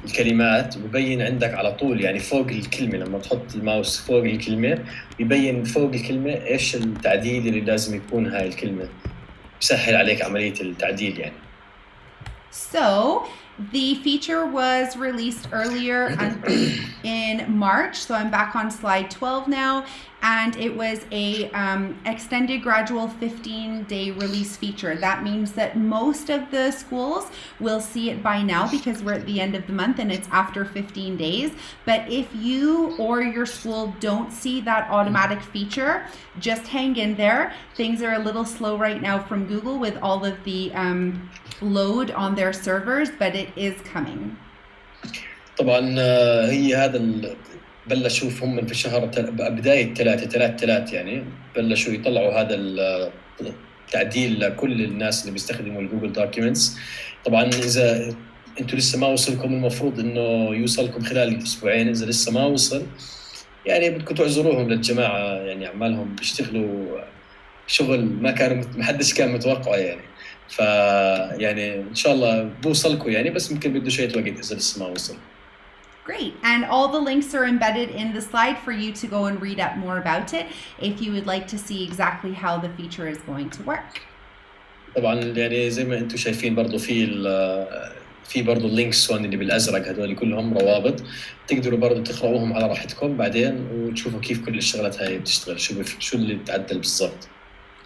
الكلمات وبين عندك على طول، يعني فوق الكلمه لما تحط الماوس فوق الكلمه يبين فوق الكلمه ايش التعديل اللي لازم يكون هاي الكلمه، بسهل عليك عمليه التعديل يعني. So the feature was released earlier in March. So I'm back on slide 12 now. And it was a extended gradual 15-day release feature. That means that most of the schools will see it by now because we're at the end of the month and it's after 15 days. But if you or your school don't see that automatic feature, just hang in there. Things are a little slow right now from Google with all of the load on their servers, but it is coming. طبعا هي هذا بلشوا هم في شهر بداية 3 يعني بلشوا يطلعوا هذا التعديل لكل الناس اللي بيستخدموا الجوجل دوكيومنتس. طبعا إذا أنتوا لسه ما وصلكم المفروض إنه يوصلكم خلال أسبوعين. إذا لسه ما وصل يعني بدكم تعذروهم للجماعة، يعني عمالهم بيشتغلوا شغل ما حدش كان متوقعه يعني. فيعني إن شاء الله بوصلكم يعني، بس ممكن بده شوية وقت إذا لسه ما وصل. Great. And all the links are embedded in the slide for you to go and read up more about it if you would like to see exactly how the feature is going to work. طبعا يعني زي ما انتم شايفين برضو في برضو اللينكس هون اللي بالازرق، هذول كلهم روابط تقدروا برضو تقرأوهم على راحتكم بعدين وتشوفوا كيف كل الشغلات هاي بتشتغل، شو اللي تعدل بالضبط.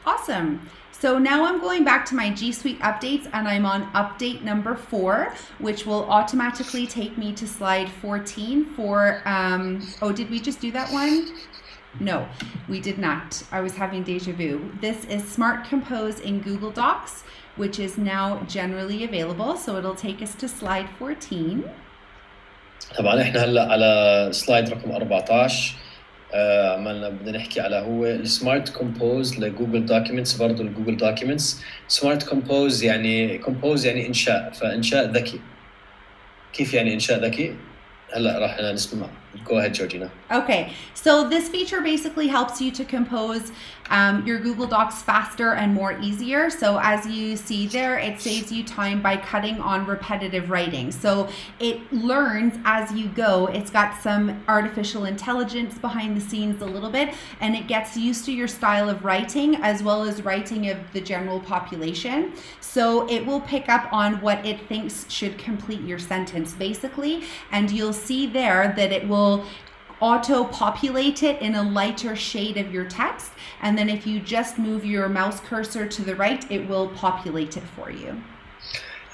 Awesome. So now I'm going back to my G Suite updates and I'm on update number 4, which will automatically take me to slide 14 for, oh, did we just do that one? No, we did not. I was having deja vu. This is Smart Compose in Google Docs, which is now generally available. So it'll take us to slide 14. طبعا احنا هلا على سلايد رقم 14. عملنا بدنا نحكي على هو السمارت كومبوز لجوجل دوكيومنتس. برضه الجوجل دوكيومنتس سمارت كومبوز يعني انشاء، فانشاء ذكي. كيف يعني انشاء ذكي؟ هلا راح نسمع. Go ahead, Georgina. Okay, so this feature basically helps you to compose your Google Docs faster and more easier. So as you see there, it saves you time by cutting on repetitive writing. So it learns as you go. It's got some artificial intelligence behind the scenes a little bit, and it gets used to your style of writing as well as writing of the general population. So it will pick up on what it thinks should complete your sentence basically, and you'll see there that it will auto-populate it in a lighter shade of your text, and then if you just move your mouse cursor to the right, it will populate it for you.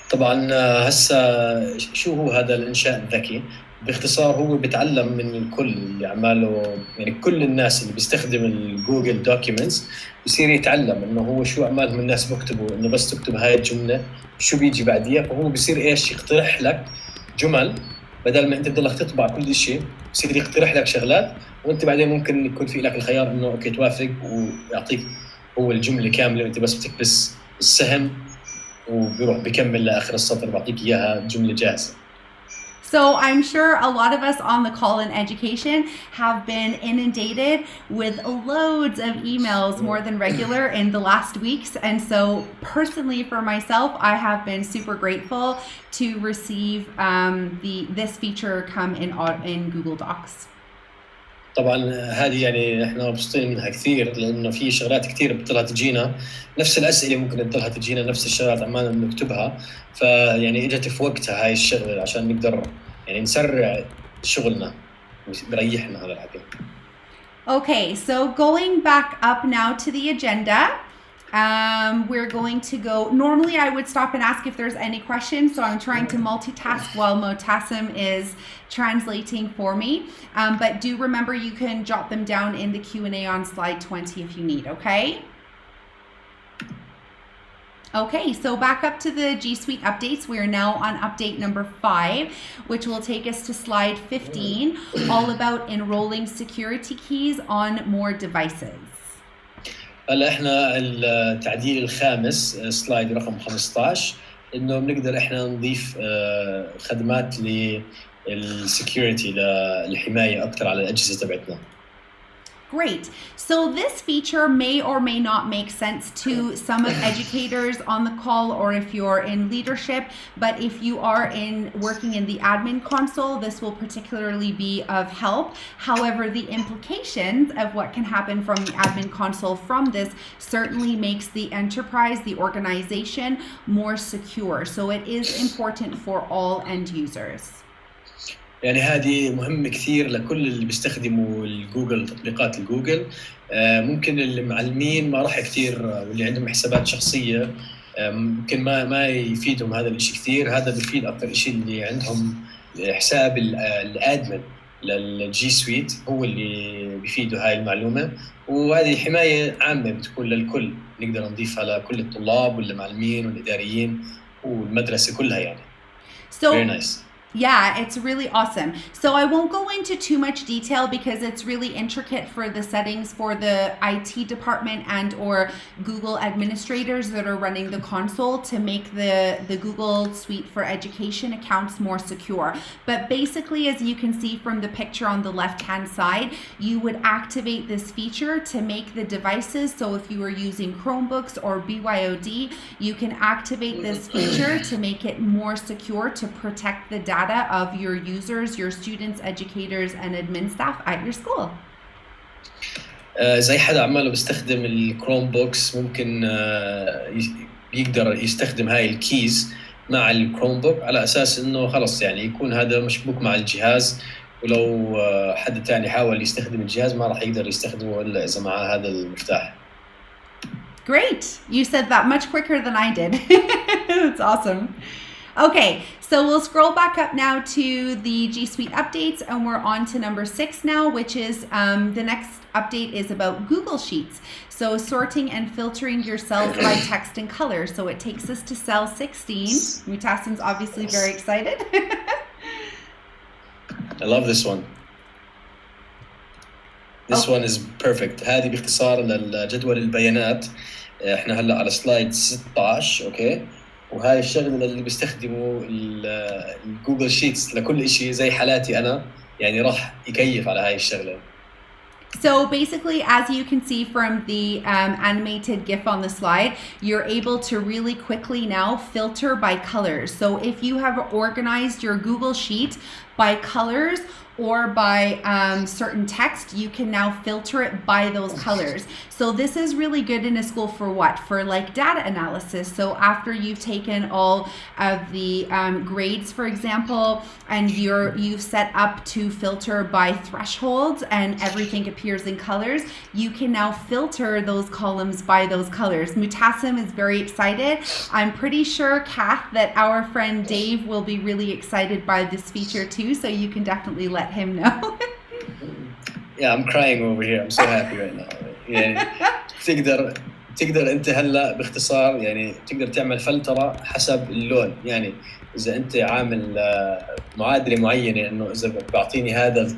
طبعا هسا شو هو هذا الإنشاء الذكي؟ باختصار هو بيتعلم من الكل اللي عماله، يعني كل الناس اللي بيستخدم الجوجل دوكيومنتس بصير يتعلم انه هو شو عمالهم الناس بكتبوا، انه بس تكتب هاي الجملة شو بيجي بعديها، فهو بصير ايش يقترح لك جمل بدل ما انت تضلك تطبع كل شيء، بصير يقترح لك شغلات وانت بعدين ممكن يكون في لك الخيار انه اوكي توافق ويعطيك هو الجملة كاملة وانت بس بتكبس السهم وبيروح بكمل لاخر السطر بعطيك اياها جملة جاهزة. So I'm sure a lot of us on the call in education have been inundated with loads of emails more than regular in the last weeks. And so personally for myself, I have been super grateful to receive this feature come in Google Docs. طبعا هذه يعني احنا مبسوطين منها كثير لانه في شغلات كثير بتطلع تجينا نفس الاسئله، ممكن تطلع تجينا نفس الشغلات عمالنا بنكتبها، فيعني اجت في وقتها هاي الشغله عشان نقدر يعني نسرع شغلنا وبريحنا هذا الحكي. Okay, so going back up now to the agenda. We're going to go, normally I would stop and ask if there's any questions, so I'm trying to multitask while Motassim is translating for me, but do remember you can jot them down in the Q&A on slide 20 if you need, okay? Okay, so back up to the G Suite updates. We're now on update number 5, which will take us to slide 15, all about enrolling security keys on more devices. هلا احنا التعديل الخامس سلايد رقم 15 انه بنقدر احنا نضيف خدمات للسكيورتي للحمايه اكثر على الاجهزه تبعتنا. Great. So this feature may or may not make sense to some of educators on the call or if you're in leadership, but if you are working in the admin console, this will particularly be of help. However, the implications of what can happen from the admin console from this certainly makes the enterprise, the organization, more secure. So it is important for all end users. يعني هذه مهمة كثير لكل اللي بيستخدموا الجوجل، تطبيقات الجوجل. ممكن المعلمين ما راح كثير واللي عندهم حسابات شخصية ممكن ما يفيدهم هذا الشيء كثير. هذا بيفيد أكثر شيء اللي عندهم حساب الادمن للجي سويت، هو اللي بيفيده هاي المعلومة، وهذه حماية عامة بتكون للكل، نقدر نضيفها لكل الطلاب والمعلمين والإداريين والمدرسة كلها يعني. So very nice. Yeah, it's really awesome. So I won't go into too much detail because it's really intricate for the settings for the IT department and or Google administrators that are running the console to make the Google Suite for Education accounts more secure. But basically, as you can see from the picture on the left-hand side, you would activate this feature to make the devices. So if you are using Chromebooks or BYOD, you can activate this feature to make it more secure to protect the data of your users, your students, educators, and admin staff at your school. زي حدا عماله بيستخدم الكروم بوكس ممكن يقدر يستخدم هاي الكيز مع الكروم بوك على أساس إنه خلص يعني يكون هذا مشبوك مع الجهاز، ولو حد تاني حاول يستخدم الجهاز ما راح يقدر يستخدمه إلا إذا معه هذا المفتاح. Great. You said that much quicker than I did. That's awesome. Okay, so we'll scroll back up now to the G Suite updates, and we're on to number 6 now, which is the next update is about Google Sheets. So sorting and filtering your cells by text and color. So it takes us to cell 16. Mutassim's obviously very excited. I love this one. This one is perfect. هذه باختصار للجدول البيانات. احنا هلا على سلايد 16 اوكي، وهاي الشغله اللي بيستخدموا الجوجل شيتس لكل شيء زي حالاتي انا، يعني راح يكيف على هاي الشغله. So basically, as you can see from the animated GIF on the slide, you're able to really quickly now filter by colors. So if you have organized your Google Sheet by colors or by certain text, you can now filter it by those colors. So this is really good in a school for what? For like data analysis. So after you've taken all of the grades, for example, and you've set up to filter by thresholds and everything appears in colors, you can now filter those columns by those colors. Mutassim is very excited. I'm pretty sure, Kath, that our friend Dave will be really excited by this feature too, so you can definitely let him know. Yeah, I'm crying over here. I'm so happy right now. يعني تقدر انت هلا باختصار يعني تقدر تعمل فلترة حسب اللون. يعني اذا انت عامل معادلة معينة انه اذا بعطيني هذا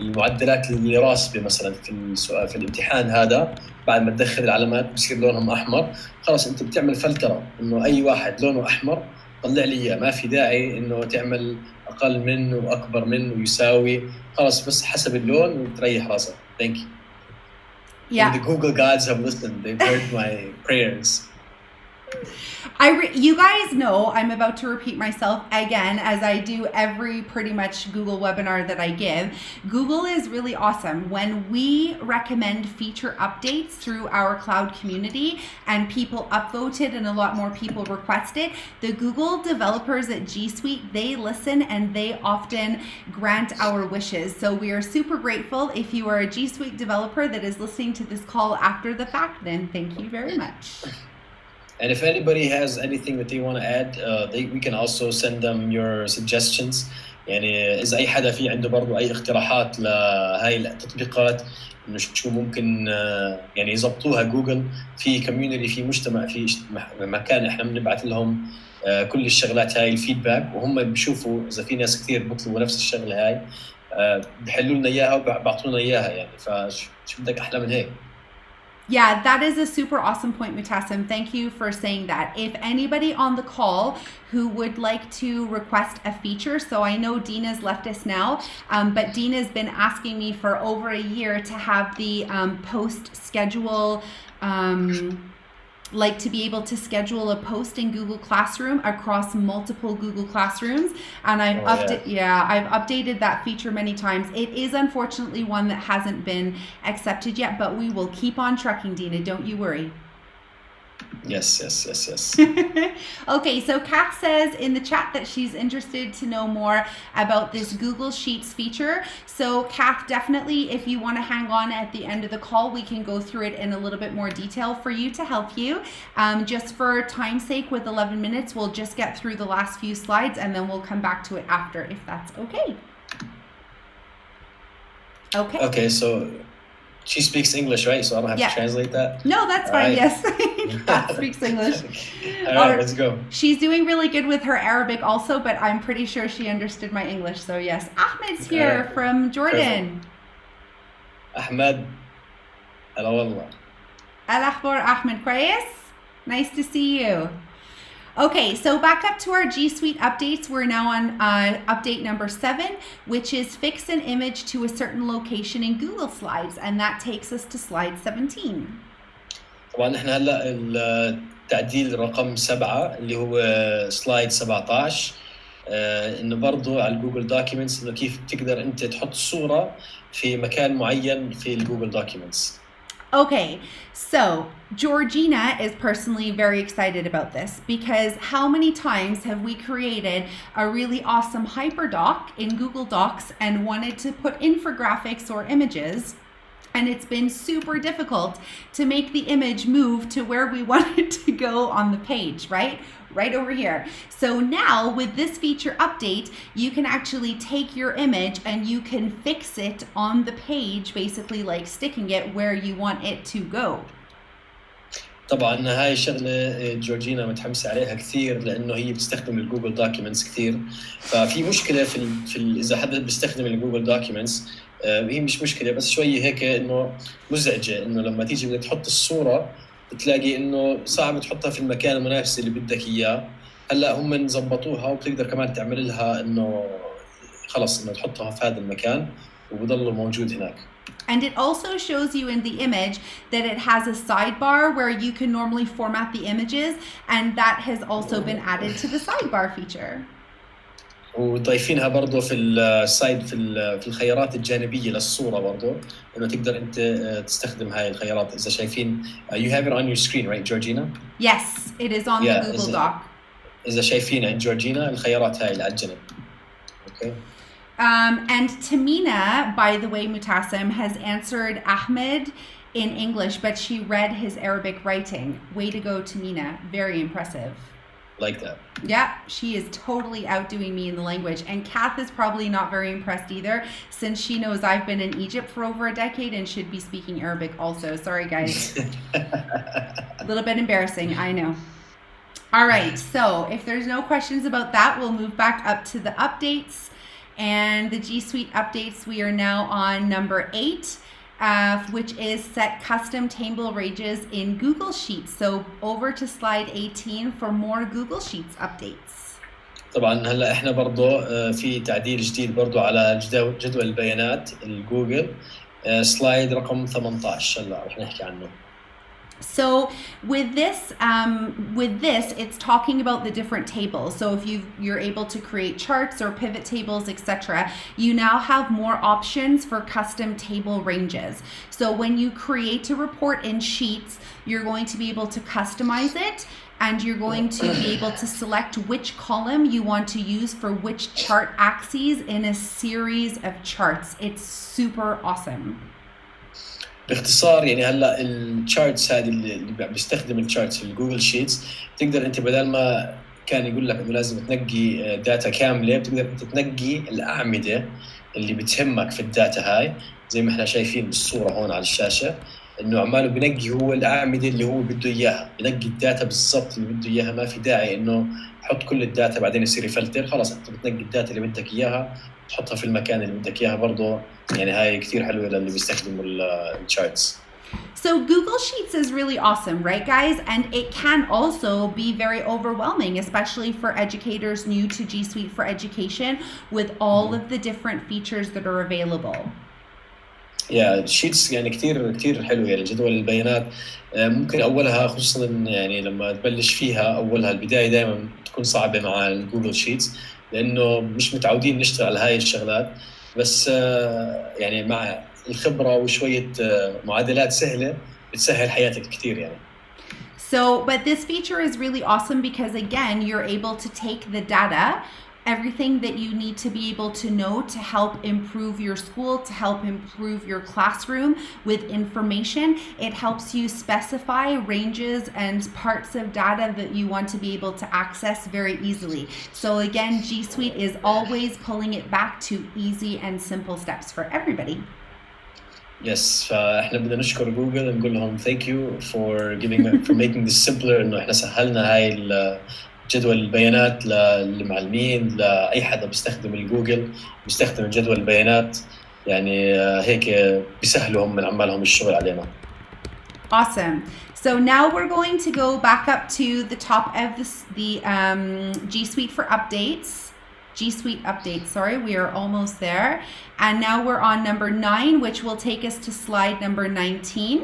المعدلات اللي راسبة مثلا في السؤال في الامتحان هذا، بعد ما تدخل العلامات بصير لونهم احمر، خلاص انت بتعمل فلترة انه اي واحد لونه احمر طلع لي اياه، ما في داعي انه تعمل اقل منه واكبر منه ويساوي، خلاص بس حسب اللون وتريح راسك. Thank you. Yeah. And the Google gods have listened. They've heard my prayers. You guys know I'm about to repeat myself again, as I do every pretty much Google webinar that I give. Google is really awesome. When we recommend feature updates through our cloud community and people upvote it and a lot more people request it, the Google developers at G Suite, they listen and they often grant our wishes. So we are super grateful. If you are a G Suite developer that is listening to this call after the fact, then thank you very much. And if anybody has anything that they want to add, we can also send them your suggestions. يعني إذا أي حدا في عنده برضو أي اقتراحات لهاي التطبيقات إنه شو ممكن يعني يضبطوها جوجل في community في مجتمع في مكان إحنا بنبعث لهم كل الشغلات هاي الفيدباك، وهم بيشوفوا إذا في ناس كتير بيطلبوا نفس الشغلة هاي بحلوا لنا إياها وبعطونا إياها. يعني فشو بدك أحلى من هيك. Yeah, that is a super awesome point, Mutassim. Thank you for saying that. If anybody on the call who would like to request a feature, so I know Dina's left us now, but Dina's been asking me for over a year to have the post schedule, like to be able to schedule a post in Google Classroom across multiple Google Classrooms, and I've updated that feature many times. It is unfortunately one that hasn't been accepted yet, but we will keep on trucking, Dina, don't you worry. Yes. Okay, so Kat says in the chat that she's interested to know more about this Google Sheets feature. So Kat, definitely if you want to hang on at the end of the call, we can go through it in a little bit more detail for you to help you. Just for time's sake, with 11 minutes, we'll just get through the last few slides and then we'll come back to it after, if that's okay. Okay, so she speaks English, right? So I don't have to translate that? No, that's fine, right. Yes. Kath speaks English. All right, let's go. She's doing really good with her Arabic also, but I'm pretty sure she understood my English. So yes, Ahmed's here from Jordan. أحمد هلا والله. الأخبار Ahmed كويس? Nice to see you. Okay, so back up to our G Suite updates. We're now on update number 7, which is fix an image to a certain location in Google Slides, and that takes us to slide 17. طبعا احنا هلا التعديل رقم 7 اللي هو سلايد 17 انه برضه على الجوجل دوكيومنتس انه كيف تقدر انت تحط صورة في مكان معين في الجوجل دوكيومنتس. Okay, so Georgina is personally very excited about this because how many times have we created a really awesome hyperdoc in Google Docs and wanted to put infographics or images, and it's been super difficult to make the image move to where we want it to go on the page, right? Right over here. So now with this feature update, you can actually take your image and you can fix it on the page, basically like sticking it where you want it to go. طبعا هاي الشغله جورجينا متحمسه عليها كثير لانه هي بتستخدم الجوجل دوكيومنتس كثير. ففي مشكله اذا حدا بيستخدم الجوجل دوكيومنتس هي مش مشكله بس شويه هيك انه مزعجه انه لما تيجي بدك تحط الصوره بتلاقي انه صعب تحطها في المكان المناسب اللي بدك اياه. هلا هم زبطوها وبتقدر كمان تعمل لها انه خلص انه تحطها في هذا المكان وبضله موجود هناك. And it also shows you in the image that it has a sidebar where you can normally format the images, and that has also been added to the sidebar feature. وضايفينها برضه في السايد في الخيارات الجانبيه للصوره برضه انه تقدر انت تستخدم هاي الخيارات. اذا شايفين you have it on your screen, right Georgina? Yes, it is on the Google Doc. اذا شايفين عند جورجينا الخيارات هاي اللي على الجنب. Okay. And Tamina, by the way, Mutassim, has answered Ahmed in English, but she read his Arabic writing. Way to go, Tamina. Very impressive. Like that. Yeah, she is totally outdoing me in the language. And Kath is probably not very impressed either, since she knows I've been in Egypt for over a decade and should be speaking Arabic also. Sorry, guys. A little bit embarrassing, I know. All right, so if there's no questions about that, we'll move back up to the updates. And the G Suite updates, we are now on number 8, which is set custom table ranges in Google Sheets. So over to slide 18 for more Google Sheets updates. طبعا هلا احنا برضه في تعديل جديد برضه على جدول البيانات الجوجل سلايد رقم 18 هلا رح نحكي عنه. So with this, it's talking about the different tables. So if you're able to create charts or pivot tables, etc., you now have more options for custom table ranges. So when you create a report in Sheets, you're going to be able to customize it, and you're going to be able to select which column you want to use for which chart axes in a series of charts. It's super awesome. باختصار يعني هلا الشارتس هذه اللي بيستخدم الشارتس في الجوجل شيتس تقدر انت بدل ما كان يقول لك انه لازم تنقي داتا كامله بتقدر انت تنقي الاعمده اللي بتهمك في الداتا هاي زي ما احنا شايفين بالصوره هون على الشاشه انه عماله بنقي هو الاعمده اللي هو بده اياها بنقي الداتا بالضبط اللي بده اياها. ما في داعي انه حط كل الداتا بعدين يصير يفلتر. خلاص انت بتنقي الداتا اللي بدك اياها تحطها في المكان اللي بدك اياها. برضه يعني هاي كثير حلوه للي بيستخدموا الشارتس. So Google Sheets is really awesome, right guys? And it can also be very overwhelming, especially for educators new to G Suite for Education with all of the different features that are available. شيتس يعني كثير حلوه. يعني جدول البيانات ممكن اولها خصوصا يعني لما تبلش فيها اولها البدايه دائما تكون صعبه مع الجوجل شيتس لانه مش متعودين نشتغل على هاي الشغلات. بس يعني مع الخبره وشويه معادلات سهله بتسهل حياتك كثير يعني. So, but this feature is really awesome because again, you're able to take the data, everything that you need to be able to know to help improve your school, to help improve your classroom with information. It helps you specify ranges and parts of data that you want to be able to access very easily. So again, G Suite is always pulling it back to easy and simple steps for everybody. يس، فاحنا بدنا نشكر جوجل نقول لهم thank you for making this simpler، انه احنا سهلنا هاي جدول البيانات للمعلمين، لاي حدا بيستخدم الجوجل بيستخدم جدول البيانات، يعني هيك بيسهلوا هم من عمالهم الشغل علينا. Awesome. So now we're going to go back up to the top of the G Suite for updates. G Suite updates, sorry, we are almost there. And now we're on number 9, which will take us to slide number 19.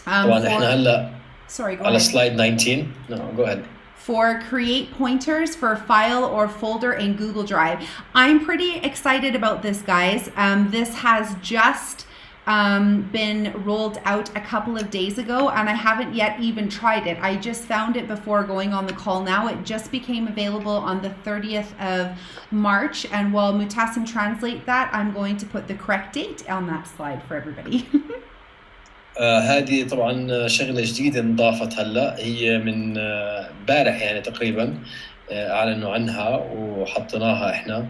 طبعا احنا هلا sorry, go على ahead. slide 19. No, go ahead. For create pointers for a file or folder in Google Drive. I'm pretty excited about this, guys. This has just been rolled out a couple of days ago, and I haven't yet even tried it. I just found it before going on the call now. It just became available on the 30th of March, and while Mutassim translate that, I'm going to put the correct date on that slide for everybody. هذه طبعا شغلة جديدة انضافت هلا، هي من امبارح يعني تقريبا اعلنوا عنها وحطيناها احنا.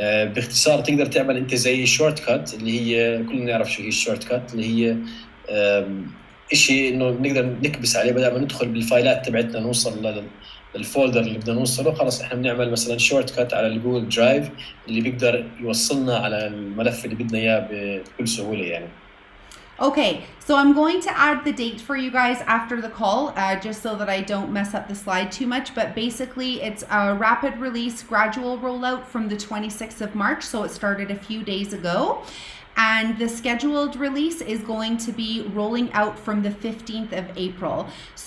باختصار تقدر تعمل انت زي شورت كات، اللي هي كلنا نعرف شو هي الشورت كات، اللي هي اشي انه نقدر نكبس عليه بدل ما ندخل بالفايلات تبعتنا نوصل للفولدر اللي بدنا نوصله. خلص احنا بنعمل مثلا شورت كات على الجوجل درايف اللي بيقدر يوصلنا على الملف اللي بدنا اياه بكل سهولة يعني. Okay, so I'm going to add the date for you guys after the call, just so that I don't mess up the slide too much. But basically, it's a rapid release gradual rollout from the 26th of March. So it started a few days ago. And the scheduled release is going to be rolling out from the 15th of April.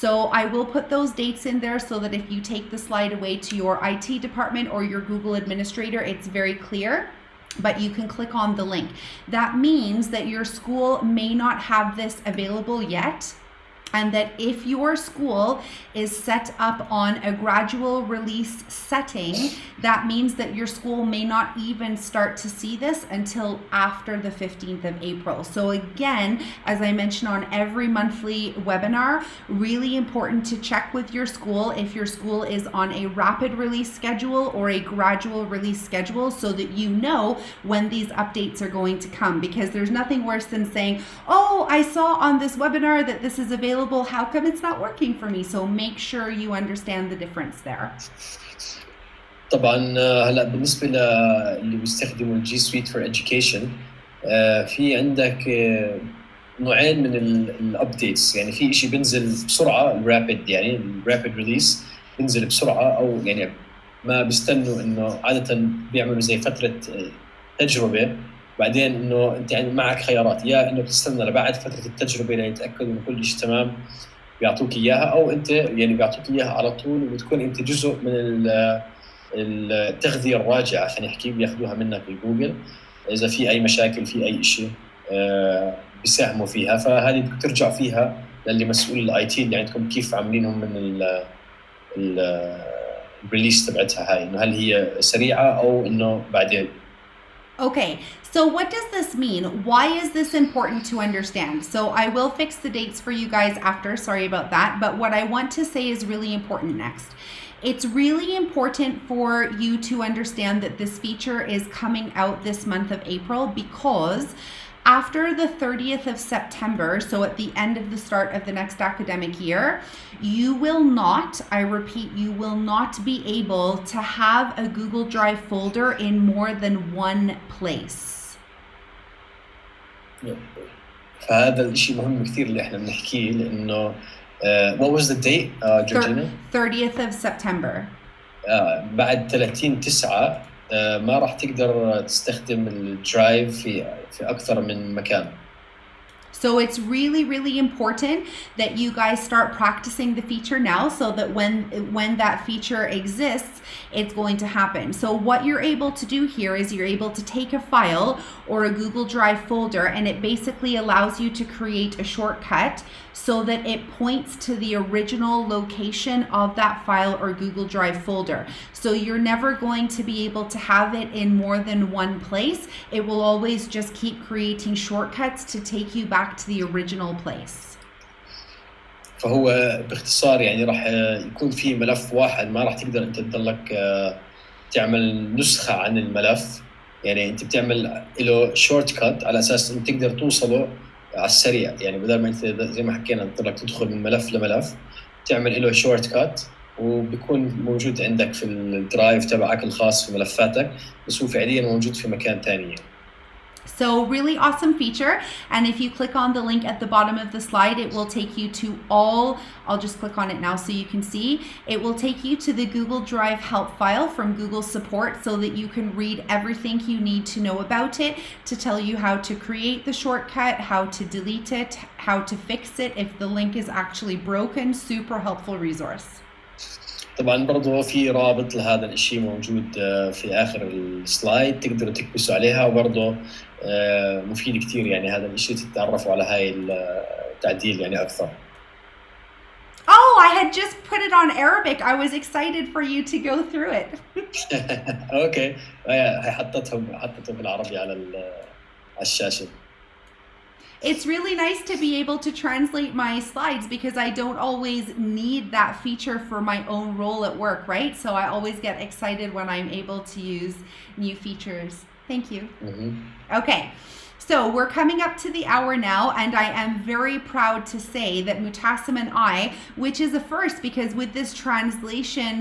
So I will put those dates in there so that if you take the slide away to your IT department or your Google administrator, it's very clear. But you can click on the link. That means that your school may not have this available yet, and that if your school is set up on a gradual release setting, that means that your school may not even start to see this until after the 15th of April. So again, as I mentioned on every monthly webinar, really important to check with your school if your school is on a rapid release schedule or a gradual release schedule, so that you know when these updates are going to come, because there's nothing worse than saying, oh, I saw on this webinar that this is available, how come it's not working for me? So make sure you understand the difference there. طبعا هلا بالنسبه للي بيستخدموا الجي سويت فور اديوكيشن، في عندك نوعين من الابديتس. يعني في شيء بينزل بسرعه، الرابيد، يعني الرابيد ريليس بينزل بسرعه، او يعني ما بيستنوا، انه عاده بيعملوا زي فتره تجربه، بعدين انه انت يعني معك خيارات، يا انه بتستنى لبعد فتره التجربه ليتاكد انه كل شيء تمام بيعطوك اياها، او انت يعني بيعطوك اياها على طول وبتكون انت جزء من التغذيه الراجعه، خلينا نحكي، بياخذوها منك بجوجل. اذا في اي مشاكل في اي شيء بيساهموا فيها، فهذه بترجع فيها للي مسؤول الاي تي اللي عندكم، كيف عاملينهم من الريليس تبعتها هاي، انه هل هي سريعه او انه بعدين. Okay, so what does this mean? Why is this important to understand? So I will fix the dates for you guys after, sorry about that, but what I want to say is really important next. It's really important for you to understand that this feature is coming out this month of April, because after the 30th of September, so at the end of the start of the next academic year, you will not, I repeat, you will not be able to have a Google Drive folder in more than one place. فهذا الشيء مهم كثير اللي احنا بنحكيه، لانه what was the date, Georgina? 30th of September. بعد 30/9 ما راح تقدر تستخدم الدرايف في أكثر من مكان. So it's really, really important that you guys start practicing the feature now, so that when that feature exists, it's going to happen. So what you're able to do here is you're able to take a file or a Google Drive folder, and it basically allows you to create a shortcut so that it points to the original location of that file or Google Drive folder. So you're never going to be able to have it in more than one place. It will always just keep creating shortcuts to take you back to the original place. فهو باختصار يعني راح يكون في ملف واحد، ما راح تقدر انت تضلك تعمل نسخة عن الملف، يعني انت بتعمل له شورت كات على اساس انه تقدر توصله على السريع، يعني بدل ما انت زي ما حكينا تضلك تدخل من ملف لملف، تعمل له شورت كات وبيكون موجود عندك في الدرايف تبعك الخاص في ملفاتك، بس هو فعليا موجود في مكان ثاني. So really awesome feature, and if you click on the link at the bottom of the slide, it will take you to all, I'll just click on it now so you can see, it will take you to the Google Drive help file from Google support so that you can read everything you need to know about it, to tell you how to create the shortcut, how to delete it, how to fix it if the link is actually broken. Super helpful resource. طبعا برضو في رابط لهذا الشيء موجود في آخر السلايد، تقدروا تكبسوا عليها، وبرضو مفيد كتير يعني هذا الشيء تتعرفوا على هاي التعديل يعني أكثر. Oh, I had just put it on Arabic. I was excited for you to go through it. اوكي، حطيتهم بالعربي على الشاشة. It's really nice to be able to translate my slides because I don't always need that feature for my own role at work, right? So I always get excited when I'm able to use new features. Thank you. Okay. So we're coming up to the hour now, and I am very proud to say that Mutassim and I, which is a first because with this translation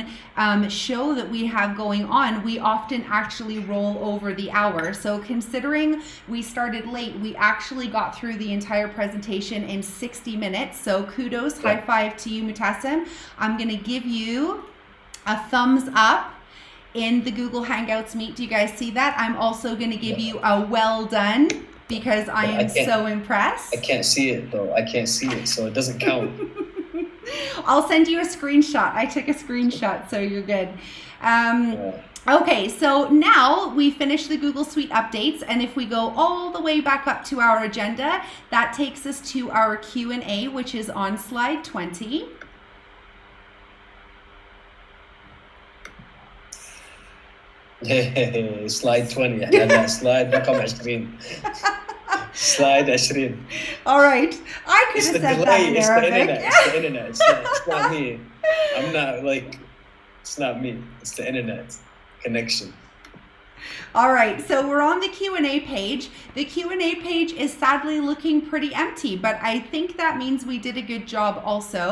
show that we have going on, we often actually roll over the hour. So considering we started late, we actually got through the entire presentation in 60 minutes. So kudos, high five to you, Mutassim. I'm going to give you a thumbs up in the Google Hangouts Meet. Do you guys see that? I'm also going to give you a well done, because I am so impressed. I can't see it though. I can't see it, so it doesn't count. I'll send you a screenshot. I took a screenshot, so you're good. Okay, so now we finished the Google Suite updates, and if we go all the way back up to our agenda, that takes us to our Q&A, which is on slide 20. سلايد 20 احنا سلايد رقم 20. سلايد 20. All right, I could have said that in Arabic. It's the internet. It's not me. I'm not like, it's not me. It's the internet connection. All right, so we're on the Q&A page. The Q&A page is sadly looking pretty empty, but I think that means we did a good job also.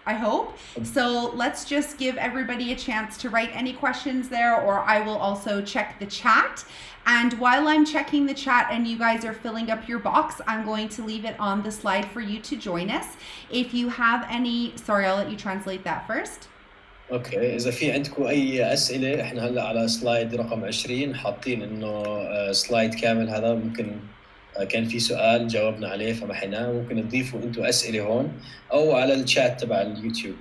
I hope. So let's just give everybody a chance to write any questions there, or I will also check the chat. And while I'm checking the chat and you guys are filling up your box, I'm going to leave it on the slide for you to join us. If you have any, sorry, I'll let you translate that first. اوكي، اذا في عندكم اي اسئله، احنا هلا على سلايد رقم 20 حاطين انه سلايد كامل هذا، ممكن كان في سؤال جاوبنا عليه فمحيناه، ممكن تضيفوا انتم اسئله هون او على الشات تبع اليوتيوب،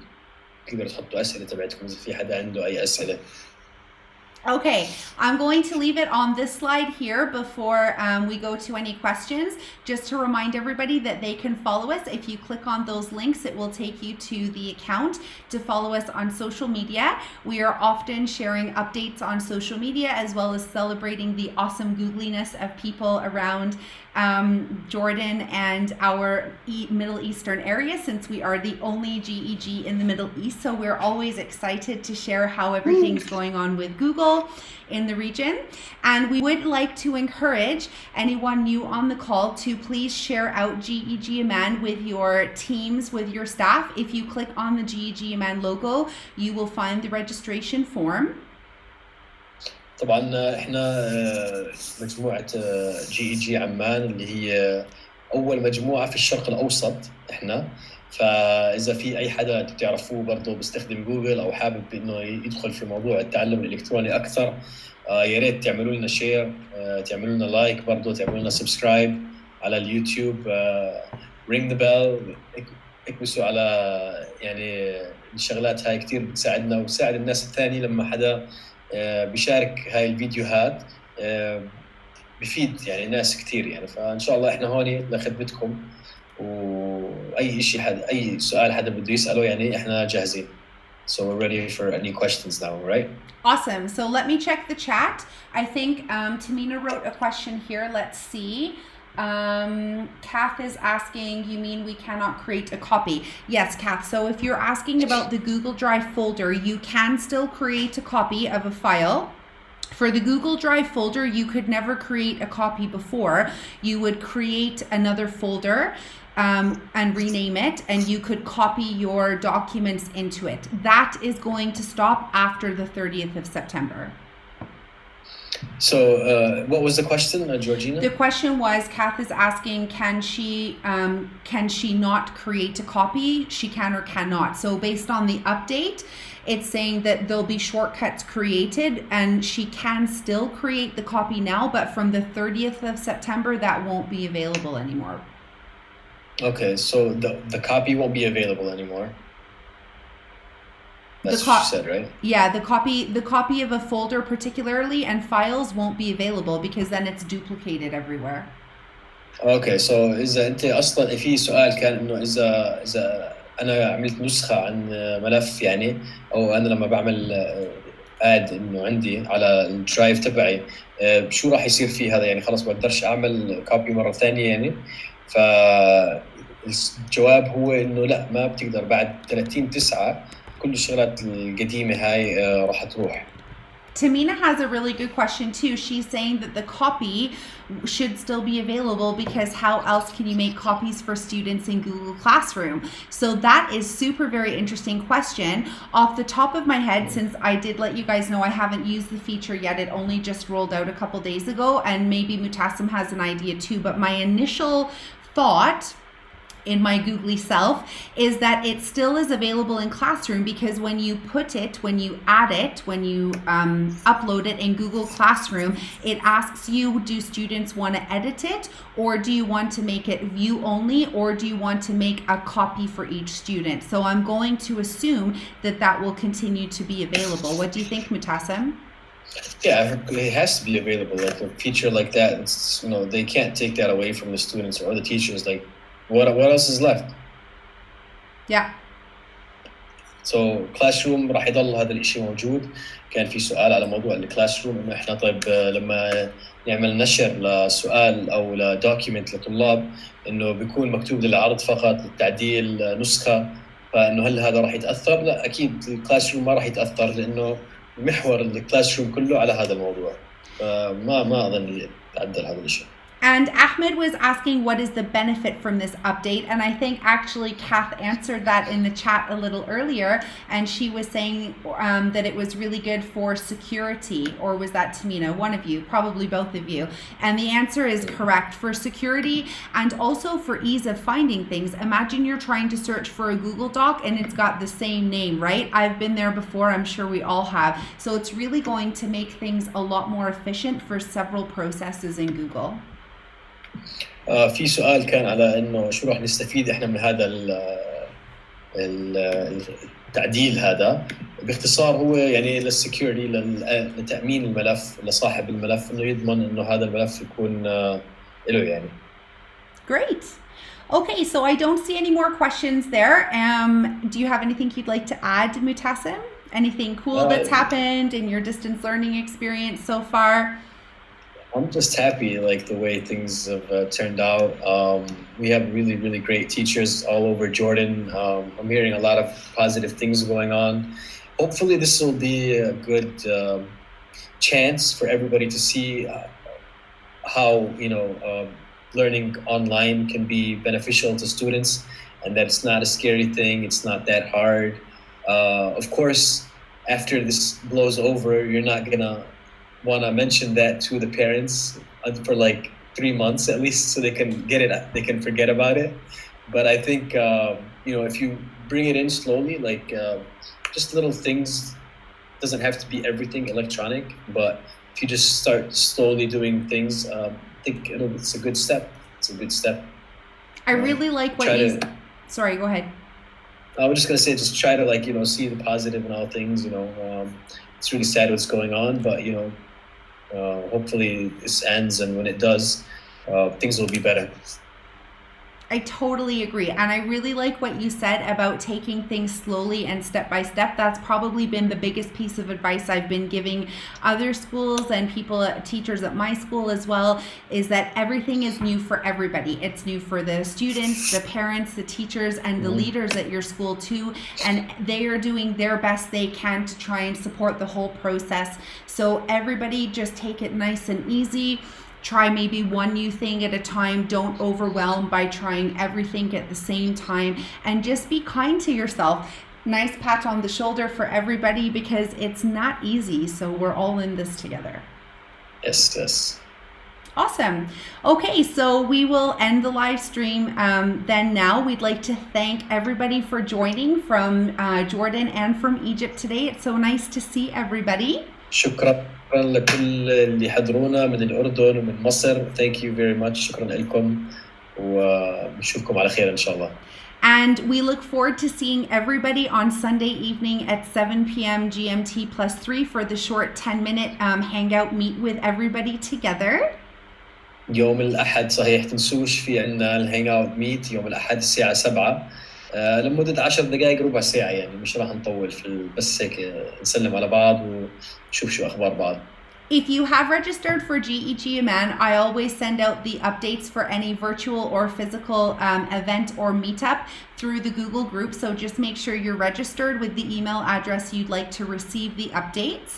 تقدروا تحطوا اسئله تبعتكم اذا في حدا عنده اي اسئله. Okay, I'm going to leave it on this slide here before we go to any questions, just to remind everybody that they can follow us. If you click on those links, it will take you to the account to follow us on social media. We are often sharing updates on social media, as well as celebrating the awesome googliness of people around Jordan and our Middle Eastern area, since we are the only GEG in the Middle East. So we're always excited to share how everything's going on with Google in the region. And we would like to encourage anyone new on the call to please share out GEG Amman with your teams, with your staff. If you click on the GEG Amman logo, you will find the registration form. طبعا احنا مجموعة GEG عمان اللي هي أول مجموعة في الشرق الأوسط احنا، فإذا في أي حدا بتعرفوه برضه بيستخدم جوجل أو حابب إنه يدخل في موضوع التعلم الإلكتروني أكثر، يا ريت تعملوا لنا شير، تعملوا لنا لايك، برضه تعملوا لنا سبسكرايب على اليوتيوب، رينج ذا بيل، اكبسوا على يعني الشغلات هاي كتير بتساعدنا وبتساعد الناس الثانية. لما حدا بيشارك هاي الفيديوهات بفيد يعني ناس كتير يعني، فإن شاء الله إحنا هون لخدمتكم، وأي شيء أي سؤال حدا بده يسأله يعني إحنا جاهزين. So we're ready for any questions now, right? Awesome. So let me check the chat. I think Tamina wrote a question here. Let's see. Kath is asking, you mean we cannot create a copy? Yes, Kath. So if you're asking about the Google Drive folder, you can still create a copy of a file For the Google Drive folder, you could never create a copy before. You would create another folder and rename it, and you could copy your documents into it. That is going to stop after the 30th of September. So what was the question, Georgina? The question was, Kath is asking, can she not create a copy? She can or cannot. So based on the update, it's saying that there'll be shortcuts created and she can still create the copy now, but from the 30th of September, that won't be available anymore. Okay, so the copy won't be available anymore. That's what you said, right? Yeah, the copy of a folder particularly and files won't be available because then it's duplicated everywhere. Okay, so إذا أنت أصلاً في سؤال كان إنه إذا أنا عملت نسخة عن ملف يعني، أو أنا لما بعمل آد إنه عندي على الدرايف تبعي، شو راح يصير فيه هذا؟ يعني خلاص ما بقدرش أعمل كوبي مرة ثانية يعني. فالجواب هو إنه لا، ما بتقدر بعد 30/9 كل الشغلات القديمة هاي راح تروح. Tamina has a really good question too. She's saying that the copy should still be available because how else can you make copies for students in Google Classroom? So that is super very interesting question. Off the top of my head, since I did let you guys know I haven't used the feature yet, it only just rolled out a couple days ago, and maybe Mutassim has an idea too, but my initial thought in my Googley self is that it still is available in Classroom, because when you put it, when you add it, when you upload it in Google Classroom, it asks you, do students want to edit it, or do you want to make it view only, or do you want to make a copy for each student? So I'm going to assume that that will continue to be available. What do you think, Mutassim? Yeah, it has to be available. Like a feature like that, it's, they can't take that away from the students or the teachers. Like, what else is left? Yeah. So Classroom راح يضل هذا الاشي موجود. كان في سؤال على موضوع الكلاسروم، انه احنا طيب لما نعمل نشر لسؤال او لدوكيمنت لطلاب انه بيكون مكتوب للعرض فقط، للتعديل نسخة، فانه هل هذا راح يتأثر؟ لا اكيد الكلاسروم ما راح يتأثر، لانه محور الكلاسروم كله على هذا الموضوع. ما اظن يتعدل هذا الشيء. And Ahmed was asking what is the benefit from this update, and I think actually Kath answered that in the chat a little earlier, and she was saying that it was really good for security, or was that Tamina? One of you, probably both of you. And the answer is correct, for security and also for ease of finding things. Imagine you're trying to search for a Google Doc and it's got the same name, right? I've been there before, I'm sure we all have. So it's really going to make things a lot more efficient for several processes in Google. في سؤال كان على انه شو راح نستفيد احنا من هذا التعديل هذا. باختصار هو يعني للسكيورتي، لتأمين الملف، لصاحب الملف انه يضمن انه هذا الملف يكون له يعني. Great. Okay, so I don't see any more questions there. Do you have anything you'd like to add, Mutassim? Anything cool that's happened in your distance learning experience so far? I'm just happy, like the way things have turned out. We have really, really great teachers all over Jordan. I'm hearing a lot of positive things going on. Hopefully this will be a good chance for everybody to see how, learning online can be beneficial to students, and that it's not a scary thing. It's not that hard. Of course, after this blows over, you're not gonna want to mention that to the parents for like 3 months at least, so they can get it, they can forget about it. But I think if you bring it in slowly, like just little things, doesn't have to be everything electronic, but if you just start slowly doing things, I think it's a good step. It's a good step. I really like what you sorry, go ahead. I was just gonna say, just try to see the positive in all things. It's really sad what's going on, but hopefully this ends, and when it does, things will be better. I totally agree. And I really like what you said about taking things slowly and step by step. That's probably been the biggest piece of advice I've been giving other schools and people, teachers at my school as well, is that everything is new for everybody. It's new for the students, the parents, the teachers, and the leaders at your school too. And they are doing their best they can to try and support the whole process. So everybody just take it nice and easy. Try maybe one new thing at a time. Don't overwhelm by trying everything at the same time, and just be kind to yourself. Nice pat on the shoulder for everybody, because it's not easy. So we're all in this together. Yes. Awesome. Okay, so we will end the live stream then now. We'd like to thank everybody for joining from Jordan and from Egypt today. It's so nice to see everybody. شكرا لكل اللي حضرونا من الأردن ومن مصر. Thank you very much. شكرا لكم ونشوفكم على خير إن شاء الله. And we look forward to seeing everybody on Sunday evening at 7 p.m. GMT +3 for the short 10-minute hangout meet with everybody together. يوم الأحد صحيح، تنسوش في عنا الهانج اوت ميت يوم الأحد الساعة 7 لمدة 10 دقائق ربع ساعة، يعني مش راح نطول بس هيك نسلم على بعض ونشوف شو أخبار بعض. If you have registered for GEG Amman, I always send out the updates for any virtual or physical event or meetup through the Google group. So just make sure you're registered with the email address you'd like to receive the updates.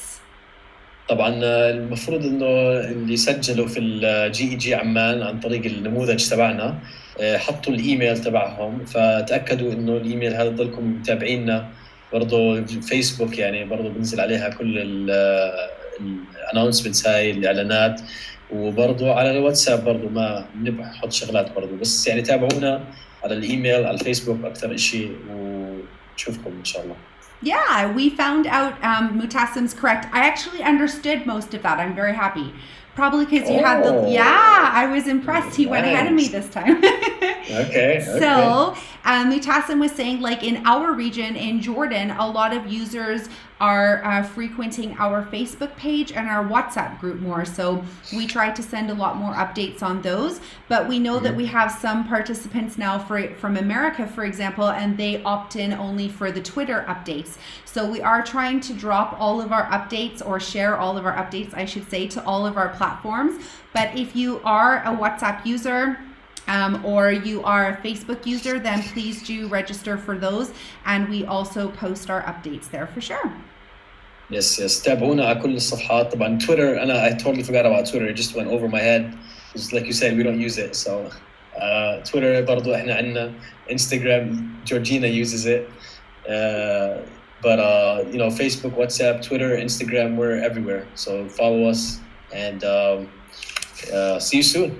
طبعا المفروض انه اللي سجلوا في الجي اي جي عمان عن طريق النموذج تبعنا حطوا الايميل تبعهم، فتاكدوا انه الايميل هذا ضلكم متابعيننا. برضه فيسبوك يعني برضه بنزل عليها كل الاناونسمنتس هاي الاعلانات، وبرضه على الواتساب برضه ما بنحط شغلات برضه، بس يعني تابعونا على الايميل على الفيسبوك اكثر شيء، ونشوفكم ان شاء الله. Yeah, we found out Mutassim's correct. I actually understood most of that. I'm very happy. Probably because you had the... Yeah, I was impressed. He went ahead of me this time. Okay. So, Mutassim was saying, like in our region, in Jordan, a lot of users are frequenting our Facebook page and our WhatsApp group more. So we try to send a lot more updates on those. But we know that we have some participants now from America, for example, and they opt in only for the Twitter updates. So we are trying to drop all of our updates, or share all of our updates, I should say, to all of our platforms. But if you are a WhatsApp user, or you are a Facebook user, then please do register for those, and we also post our updates there for sure. Yes. تابعونا على كل الصفحات. طبعا Twitter I totally forgot about Twitter. It just went over my head. Just like you said, we don't use it. So Twitter برضو احنا عندنا. Instagram, Georgina uses it. But you know, Facebook, WhatsApp, Twitter, Instagram, we're everywhere. So follow us, and see you soon.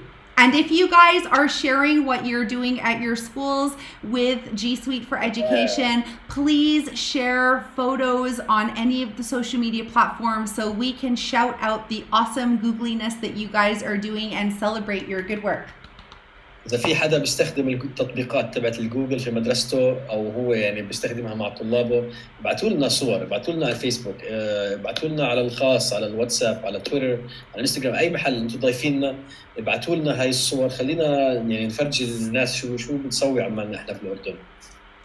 And if you guys are sharing what you're doing at your schools with G Suite for Education, please share photos on any of the social media platforms so we can shout out the awesome Googliness that you guys are doing and celebrate your good work. إذا في حدا بيستخدم التطبيقات تبعت الجوجل في مدرسته أو هو يعني بيستخدمها مع طلابه، ابعتوا لنا صور، ابعتوا لنا على الفيسبوك، ابعتوا لنا على الخاص، على الواتساب، على تويتر، على الانستغرام، أي محل أنتم ضايفيننا ابعتوا لنا هاي الصور، خلينا يعني نفرجي الناس شو بنسوي عمالنا إحنا في الأردن.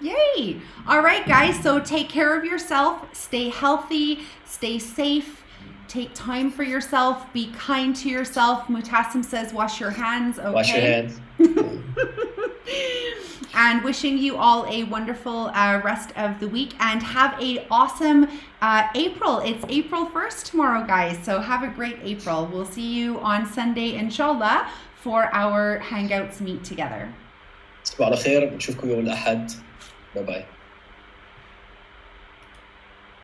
Yay! All right, guys. So take care of yourself. Stay healthy. Stay safe. Take time for yourself. Be kind to yourself. Mutassim says, wash your hands. Okay. Wash your hands. And wishing you all a wonderful rest of the week, and have a awesome April. It's April 1st tomorrow, guys. So have a great April. We'll see you on Sunday, inshallah, for our Hangouts meet together. تصبحوا على خير. نشوفكم يوم الأحد. باي باي.